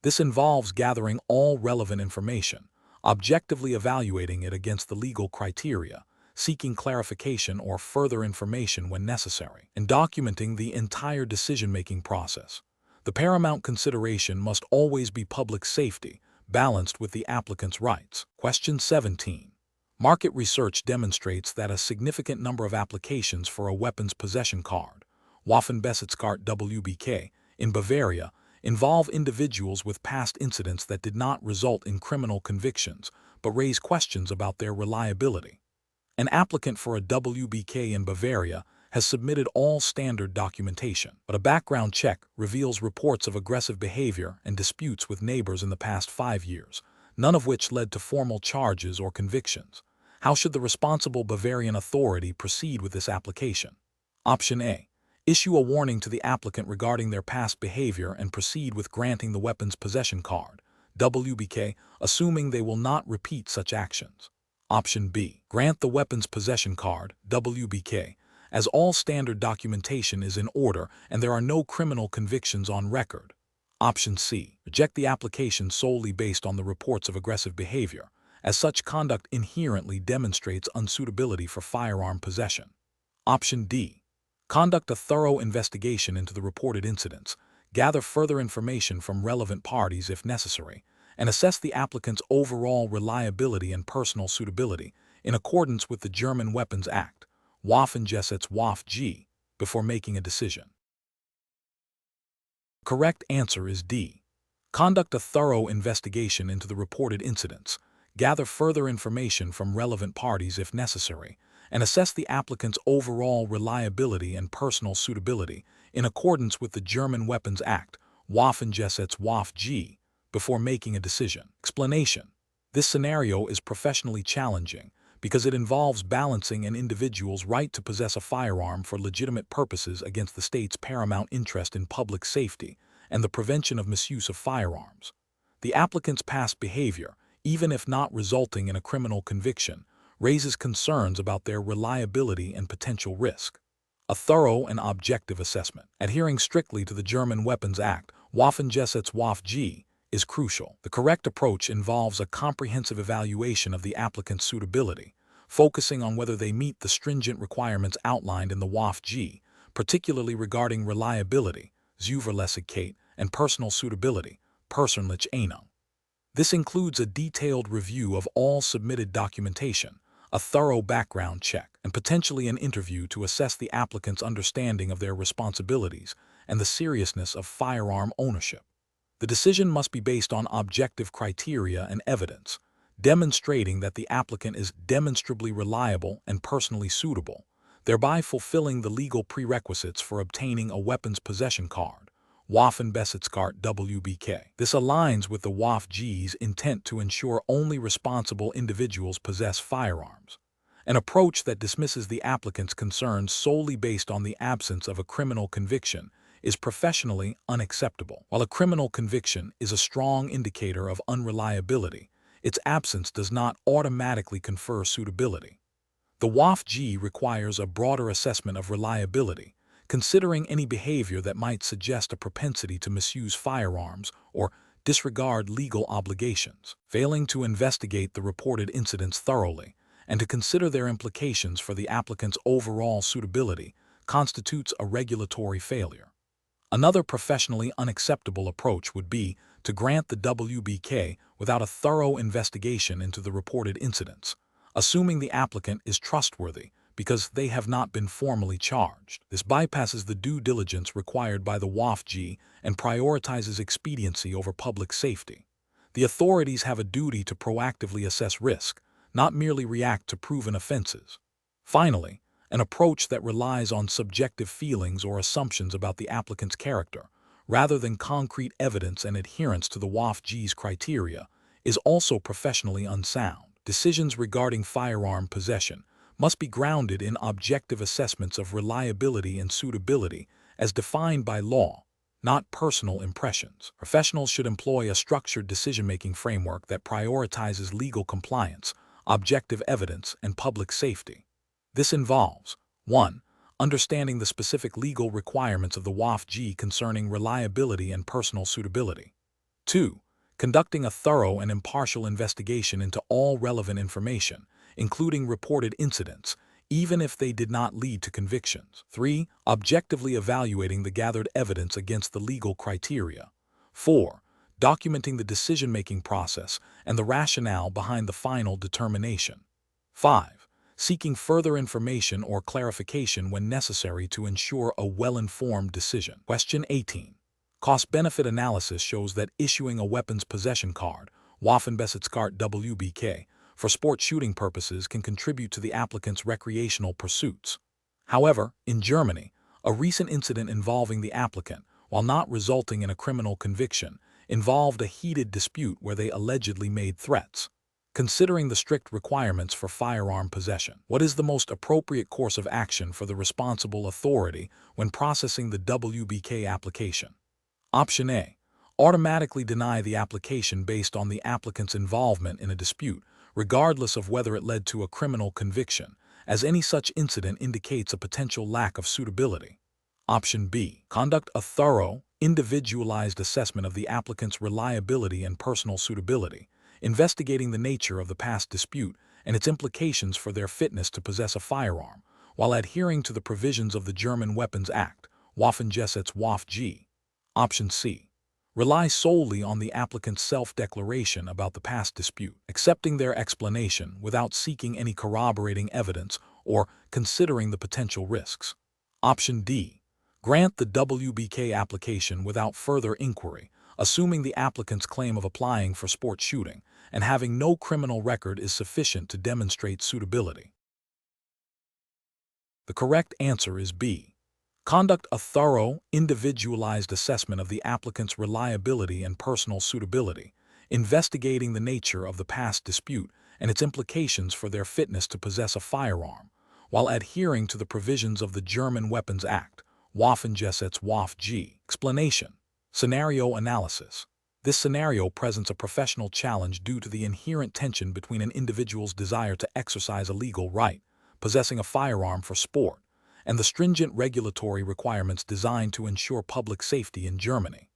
This involves gathering all relevant information, objectively evaluating it against the legal criteria, seeking clarification or further information when necessary, and documenting the entire decision-making process. The paramount consideration must always be public safety, balanced with the applicant's rights. Question 17. Market research demonstrates that a significant number of applications for a weapons possession card, Waffenbesitzkarte WBK, in Bavaria involve individuals with past incidents that did not result in criminal convictions, but raise questions about their reliability. An applicant for a WBK in Bavaria has submitted all standard documentation, but a background check reveals reports of aggressive behavior and disputes with neighbors in the past 5 years, none of which led to formal charges or convictions. How should the responsible Bavarian authority proceed with this application? Option A. Issue a warning to the applicant regarding their past behavior and proceed with granting the weapons possession card, WBK, assuming they will not repeat such actions. Option B. Grant the weapons possession card, WBK, as all standard documentation is in order and there are no criminal convictions on record. Option C. Reject the application solely based on the reports of aggressive behavior, as such conduct inherently demonstrates unsuitability for firearm possession. Option D. Conduct a thorough investigation into the reported incidents, gather further information from relevant parties if necessary, and assess the applicant's overall reliability and personal suitability in accordance with the German Weapons Act, Waffenbesitzkarte, before making a decision. Correct answer is D. Conduct a thorough investigation into the reported incidents, gather further information from relevant parties if necessary, and assess the applicant's overall reliability and personal suitability in accordance with the German Weapons Act, Waffenbesitzkarte, before making a decision. Explanation: this scenario is professionally challenging because it involves balancing an individual's right to possess a firearm for legitimate purposes against the state's paramount interest in public safety and the prevention of misuse of firearms. The applicant's past behavior, even if not resulting in a criminal conviction, raises concerns about their reliability and potential risk. A thorough and objective assessment, adhering strictly to the German Weapons Act, Waffenbesitzkarte, is crucial. The correct approach involves a comprehensive evaluation of the applicant's suitability, focusing on whether they meet the stringent requirements outlined in the WAFG, particularly regarding reliability, Zuverlässigkeit, and personal suitability, persönliche Eignung. This includes a detailed review of all submitted documentation, a thorough background check, and potentially an interview to assess the applicant's understanding of their responsibilities and the seriousness of firearm ownership. The decision must be based on objective criteria and evidence, demonstrating that the applicant is demonstrably reliable and personally suitable, thereby fulfilling the legal prerequisites for obtaining a weapons possession card, Waffenbesitzkarte WBK. This aligns with the WAFG's intent to ensure only responsible individuals possess firearms, an approach that dismisses the applicant's concerns solely based on the absence of a criminal conviction is professionally unacceptable. While a criminal conviction is a strong indicator of unreliability, its absence does not automatically confer suitability. The WAFG requires a broader assessment of reliability, considering any behavior that might suggest a propensity to misuse firearms or disregard legal obligations. Failing to investigate the reported incidents thoroughly and to consider their implications for the applicant's overall suitability constitutes a regulatory failure. Another professionally unacceptable approach would be to grant the WBK without a thorough investigation into the reported incidents, assuming the applicant is trustworthy because they have not been formally charged. This bypasses the due diligence required by the WAFG and prioritizes expediency over public safety. The authorities have a duty to proactively assess risk, not merely react to proven offenses. Finally, an approach that relies on subjective feelings or assumptions about the applicant's character, rather than concrete evidence and adherence to the WAFG's criteria, is also professionally unsound. Decisions regarding firearm possession must be grounded in objective assessments of reliability and suitability as defined by law, not personal impressions. Professionals should employ a structured decision-making framework that prioritizes legal compliance, objective evidence, and public safety. This involves 1. Understanding the specific legal requirements of the WAFG concerning reliability and personal suitability. 2. Conducting a thorough and impartial investigation into all relevant information, including reported incidents, even if they did not lead to convictions. 3. Objectively evaluating the gathered evidence against the legal criteria. 4. Documenting the decision-making process and the rationale behind the final determination. 5. Seeking further information or clarification when necessary to ensure a well-informed decision. Question 18. Cost-benefit analysis shows that issuing a weapons possession card, Waffenbesitzkarte WBK, for sport shooting purposes can contribute to the applicant's recreational pursuits. However, in Germany, a recent incident involving the applicant, while not resulting in a criminal conviction, involved a heated dispute where they allegedly made threats. Considering the strict requirements for firearm possession, what is the most appropriate course of action for the responsible authority when processing the WBK application? Option A. Automatically deny the application based on the applicant's involvement in a dispute, regardless of whether it led to a criminal conviction, as any such incident indicates a potential lack of suitability. Option B. Conduct a thorough, individualized assessment of the applicant's reliability and personal suitability, investigating the nature of the past dispute and its implications for their fitness to possess a firearm, while adhering to the provisions of the German Weapons Act, Waffenbesitzkarte. Option C. Rely solely on the applicant's self-declaration about the past dispute, accepting their explanation without seeking any corroborating evidence or considering the potential risks. Option D. Grant the WBK application without further inquiry, assuming the applicant's claim of applying for sport shooting and having no criminal record is sufficient to demonstrate suitability. The correct answer is B. Conduct a thorough, individualized assessment of the applicant's reliability and personal suitability, investigating the nature of the past dispute and its implications for their fitness to possess a firearm, while adhering to the provisions of the German Weapons Act, Waffenbesitzkarte. Explanation. Scenario analysis. This scenario presents a professional challenge due to the inherent tension between an individual's desire to exercise a legal right, possessing a firearm for sport, and the stringent regulatory requirements designed to ensure public safety in Germany.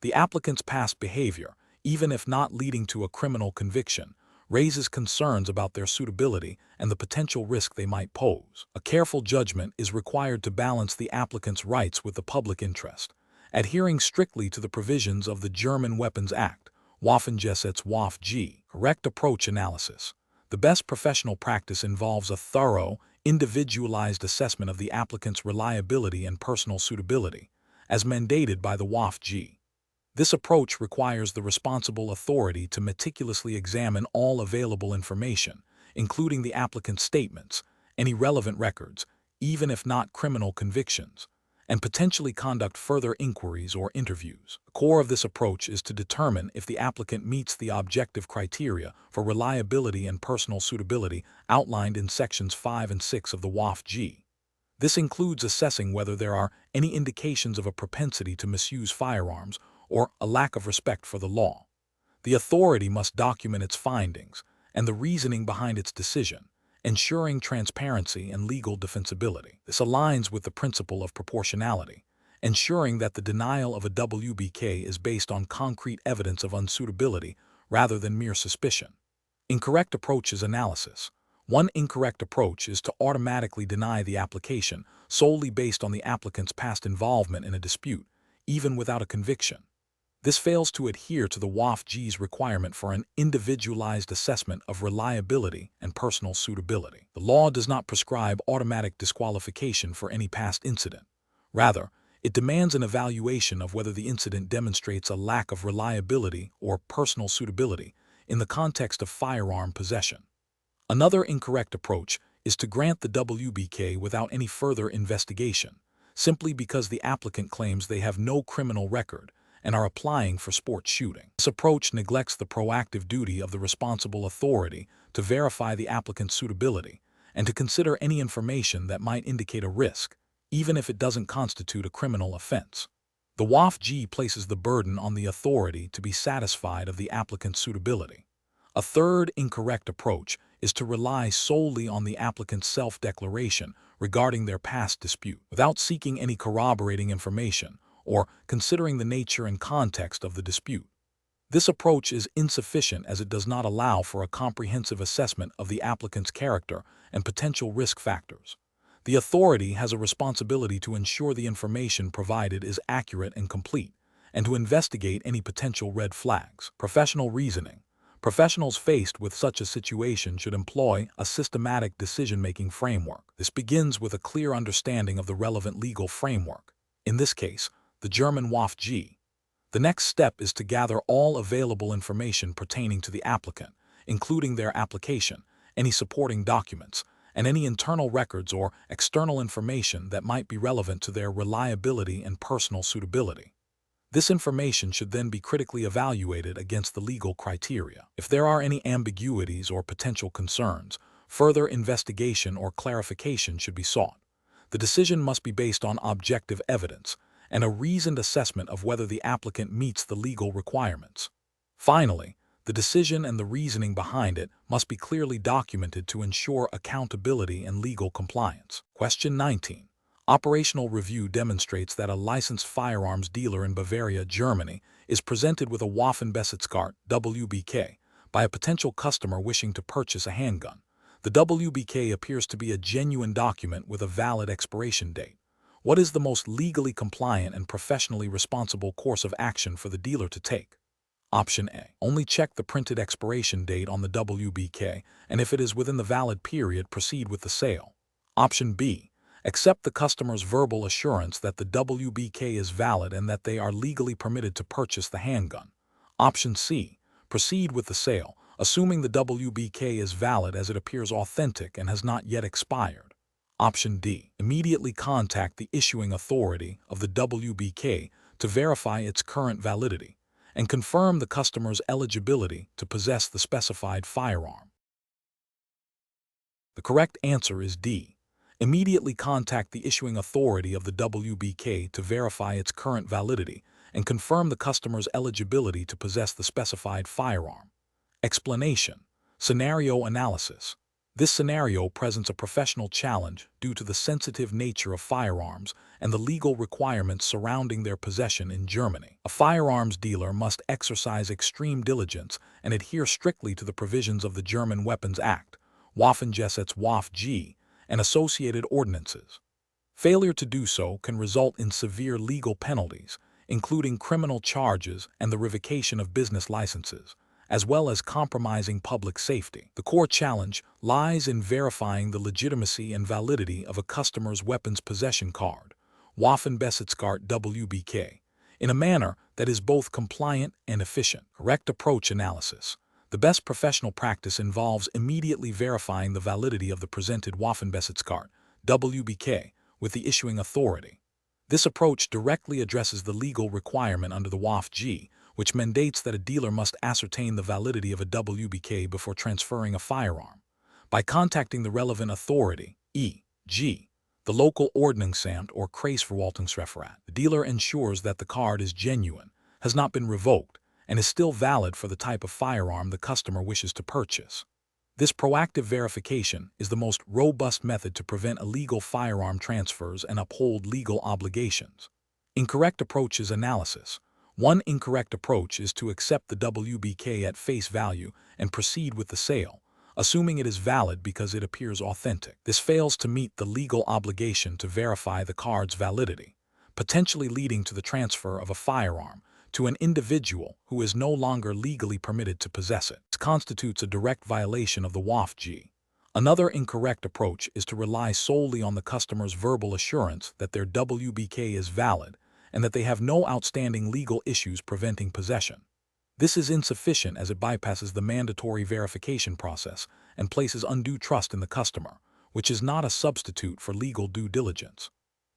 The applicant's past behavior, even if not leading to a criminal conviction, raises concerns about their suitability and the potential risk they might pose. A careful judgment is required to balance the applicant's rights with the public interest, adhering strictly to the provisions of the German Weapons Act, Waffenbesitzkarte. Correct approach analysis. The best professional practice involves a thorough, individualized assessment of the applicant's reliability and personal suitability, as mandated by the WBK. This approach requires the responsible authority to meticulously examine all available information, including the applicant's statements, any relevant records, even if not criminal convictions, and potentially conduct further inquiries or interviews. The core of this approach is to determine if the applicant meets the objective criteria for reliability and personal suitability outlined in Sections 5 and 6 of the WBK. This includes assessing whether there are any indications of a propensity to misuse firearms or a lack of respect for the law. The authority must document its findings and the reasoning behind its decision, ensuring transparency and legal defensibility. This aligns with the principle of proportionality, ensuring that the denial of a WBK is based on concrete evidence of unsuitability rather than mere suspicion. Incorrect approaches analysis. One incorrect approach is to automatically deny the application solely based on the applicant's past involvement in a dispute, even without a conviction. This fails to adhere to the WBK's requirement for an individualized assessment of reliability and personal suitability. The law does not prescribe automatic disqualification for any past incident. Rather, it demands an evaluation of whether the incident demonstrates a lack of reliability or personal suitability in the context of firearm possession. Another incorrect approach is to grant the WBK without any further investigation, simply because the applicant claims they have no criminal record and are applying for sport shooting. This approach neglects the proactive duty of the responsible authority to verify the applicant's suitability and to consider any information that might indicate a risk, even if it doesn't constitute a criminal offense. The WBK places the burden on the authority to be satisfied of the applicant's suitability. A third incorrect approach is to rely solely on the applicant's self-declaration regarding their past dispute, without seeking any corroborating information or considering the nature and context of the dispute. This approach is insufficient as it does not allow for a comprehensive assessment of the applicant's character and potential risk factors. The authority has a responsibility to ensure the information provided is accurate and complete, and to investigate any potential red flags. Professional reasoning. Professionals faced with such a situation should employ a systematic decision-making framework. This begins with a clear understanding of the relevant legal framework, in this case, the German WBK. The next step is to gather all available information pertaining to the applicant, including their application, any supporting documents, and any internal records or external information that might be relevant to their reliability and personal suitability. This information should then be critically evaluated against the legal criteria. If there are any ambiguities or potential concerns, further investigation or clarification should be sought. The decision must be based on objective evidence and a reasoned assessment of whether the applicant meets the legal requirements. Finally, the decision and the reasoning behind it must be clearly documented to ensure accountability and legal compliance. Question 19. Operational review demonstrates that a licensed firearms dealer in Bavaria, Germany, is presented with a Waffenbesitzkarte (WBK), by a potential customer wishing to purchase a handgun. The WBK appears to be a genuine document with a valid expiration date. What is the most legally compliant and professionally responsible course of action for the dealer to take? Option A. Only check the printed expiration date on the WBK, and if it is within the valid period, proceed with the sale. Option B. Accept the customer's verbal assurance that the WBK is valid and that they are legally permitted to purchase the handgun. Option C. Proceed with the sale, assuming the WBK is valid as it appears authentic and has not yet expired. Option D. Immediately contact the issuing authority of the WBK to verify its current validity and confirm the customer's eligibility to possess the specified firearm. The correct answer is D. Immediately contact the issuing authority of the WBK to verify its current validity and confirm the customer's eligibility to possess the specified firearm. Explanation. Scenario analysis. This scenario presents a professional challenge due to the sensitive nature of firearms and the legal requirements surrounding their possession in Germany. A firearms dealer must exercise extreme diligence and adhere strictly to the provisions of the German Weapons Act, Waffenbesitzkarte WAFG, and associated ordinances. Failure to do so can result in severe legal penalties, including criminal charges and the revocation of business licenses, as well as compromising public safety. The core challenge lies in verifying the legitimacy and validity of a customer's weapons possession card, Waffenbesitzkarte WBK, in a manner that is both compliant and efficient. Correct approach analysis. The best professional practice involves immediately verifying the validity of the presented Waffenbesitzkarte WBK with the issuing authority. This approach directly addresses the legal requirement under the WAFG, which mandates that a dealer must ascertain the validity of a WBK before transferring a firearm. By contacting the relevant authority, e.g., the local Ordnungsamt or Kreisverwaltungsreferat, the dealer ensures that the card is genuine, has not been revoked, and is still valid for the type of firearm the customer wishes to purchase. This proactive verification is the most robust method to prevent illegal firearm transfers and uphold legal obligations. Incorrect approaches analysis. One incorrect approach is to accept the WBK at face value and proceed with the sale, assuming it is valid because it appears authentic. This fails to meet the legal obligation to verify the card's validity, potentially leading to the transfer of a firearm to an individual who is no longer legally permitted to possess it. This constitutes a direct violation of the WAFG. Another incorrect approach is to rely solely on the customer's verbal assurance that their WBK is valid and that they have no outstanding legal issues preventing possession. This is insufficient as it bypasses the mandatory verification process and places undue trust in the customer, which is not a substitute for legal due diligence.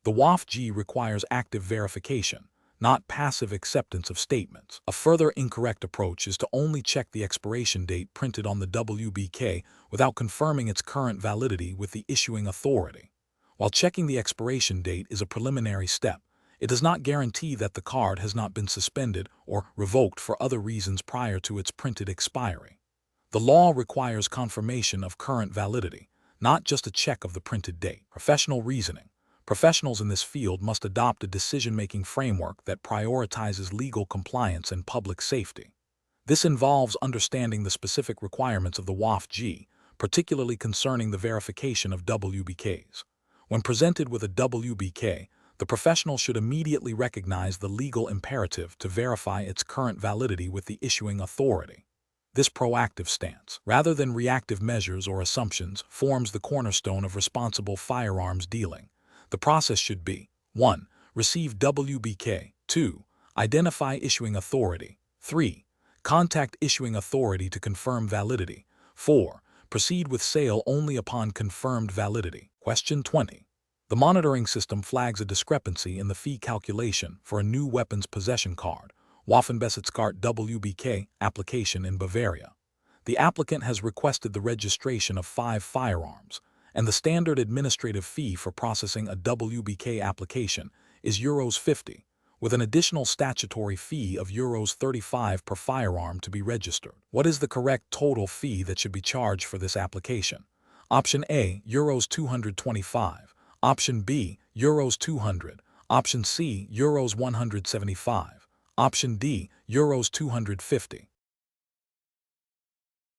The WAFG requires active verification, not passive acceptance of statements. A further incorrect approach is to only check the expiration date printed on the WBK without confirming its current validity with the issuing authority. While checking the expiration date is a preliminary step, it does not guarantee that the card has not been suspended or revoked for other reasons prior to its printed expiry. The law requires confirmation of current validity, not just a check of the printed date. Professional reasoning. Professionals in this field must adopt a decision-making framework that prioritizes legal compliance and public safety. This involves understanding the specific requirements of the WAFG, particularly concerning the verification of WBKs. When presented with a WBK, the professional should immediately recognize the legal imperative to verify its current validity with the issuing authority. This proactive stance, rather than reactive measures or assumptions, forms the cornerstone of responsible firearms dealing. The process should be: 1. Receive WBK. 2. Identify issuing authority. 3. Contact issuing authority to confirm validity. 4. Proceed with sale only upon confirmed validity. Question 20. The monitoring system flags a discrepancy in the fee calculation for a new weapons possession card, Waffenbesitzkarte WBK, application in Bavaria. The applicant has requested the registration of 5 firearms, and the standard administrative fee for processing a WBK application is Euros 50, with an additional statutory fee of Euros 35 per firearm to be registered. What is the correct total fee that should be charged for this application? Option A, Euros 225. Option B, Euros 200. Option C, Euros 175. Option D, Euros 250.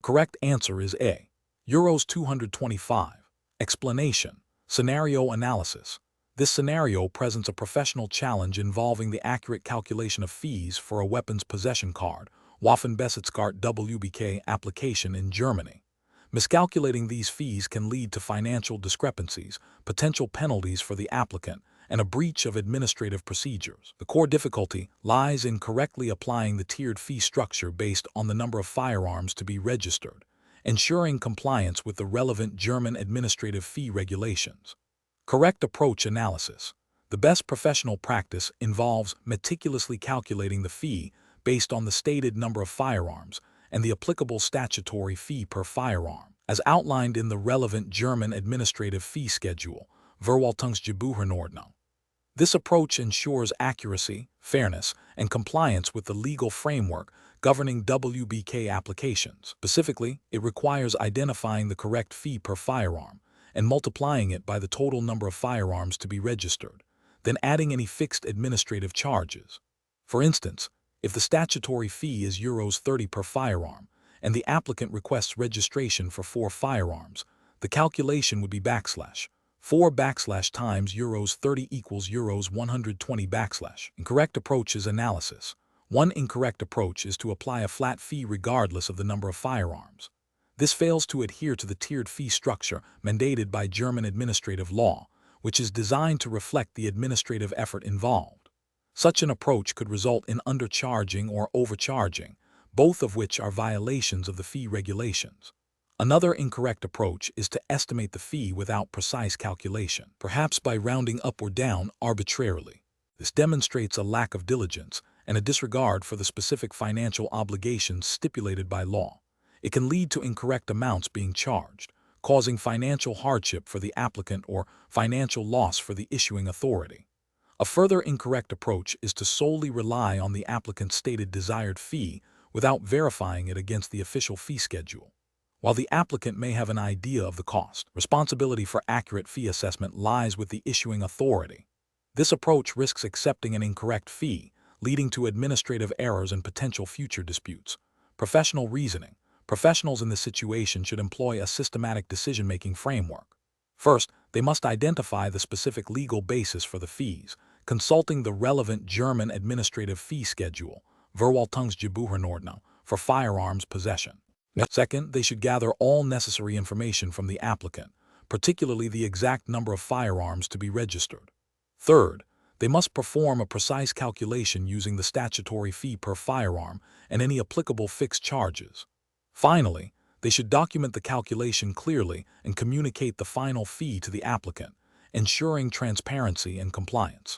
Correct answer is A. Euros 225. Explanation. Scenario analysis. This scenario presents a professional challenge involving the accurate calculation of fees for a weapons possession card, Waffenbesitzkarte WBK application in Germany. Miscalculating these fees can lead to financial discrepancies, potential penalties for the applicant, and a breach of administrative procedures. The core difficulty lies in correctly applying the tiered fee structure based on the number of firearms to be registered, ensuring compliance with the relevant German administrative fee regulations. Correct approach analysis. The best professional practice involves meticulously calculating the fee based on the stated number of firearms and the applicable statutory fee per firearm, as outlined in the relevant German administrative fee schedule, Verwaltungsgebührenordnung. This approach ensures accuracy, fairness, and compliance with the legal framework governing WBK applications. Specifically, it requires identifying the correct fee per firearm and multiplying it by the total number of firearms to be registered, then adding any fixed administrative charges. For instance, if the statutory fee is Euros 30 per firearm and the applicant requests registration for 4 firearms, the calculation would be /4 times Euros 30 equals Euros 120 /. Incorrect approach is analysis. One incorrect approach is to apply a flat fee regardless of the number of firearms. This fails to adhere to the tiered fee structure mandated by German administrative law, which is designed to reflect the administrative effort involved. Such an approach could result in undercharging or overcharging, both of which are violations of the fee regulations. Another incorrect approach is to estimate the fee without precise calculation, perhaps by rounding up or down arbitrarily. This demonstrates a lack of diligence and a disregard for the specific financial obligations stipulated by law. It can lead to incorrect amounts being charged, causing financial hardship for the applicant or financial loss for the issuing authority. A further incorrect approach is to solely rely on the applicant's stated desired fee without verifying it against the official fee schedule. While the applicant may have an idea of the cost, responsibility for accurate fee assessment lies with the issuing authority. This approach risks accepting an incorrect fee, leading to administrative errors and potential future disputes. Professional reasoning. Professionals in this situation should employ a systematic decision-making framework. First, they must identify the specific legal basis for the fees, consulting the relevant German administrative fee schedule, Verwaltungsgebührenordnung, for firearms possession. Second, they should gather all necessary information from the applicant, particularly the exact number of firearms to be registered. Third, they must perform a precise calculation using the statutory fee per firearm and any applicable fixed charges. Finally, they should document the calculation clearly and communicate the final fee to the applicant, ensuring transparency and compliance.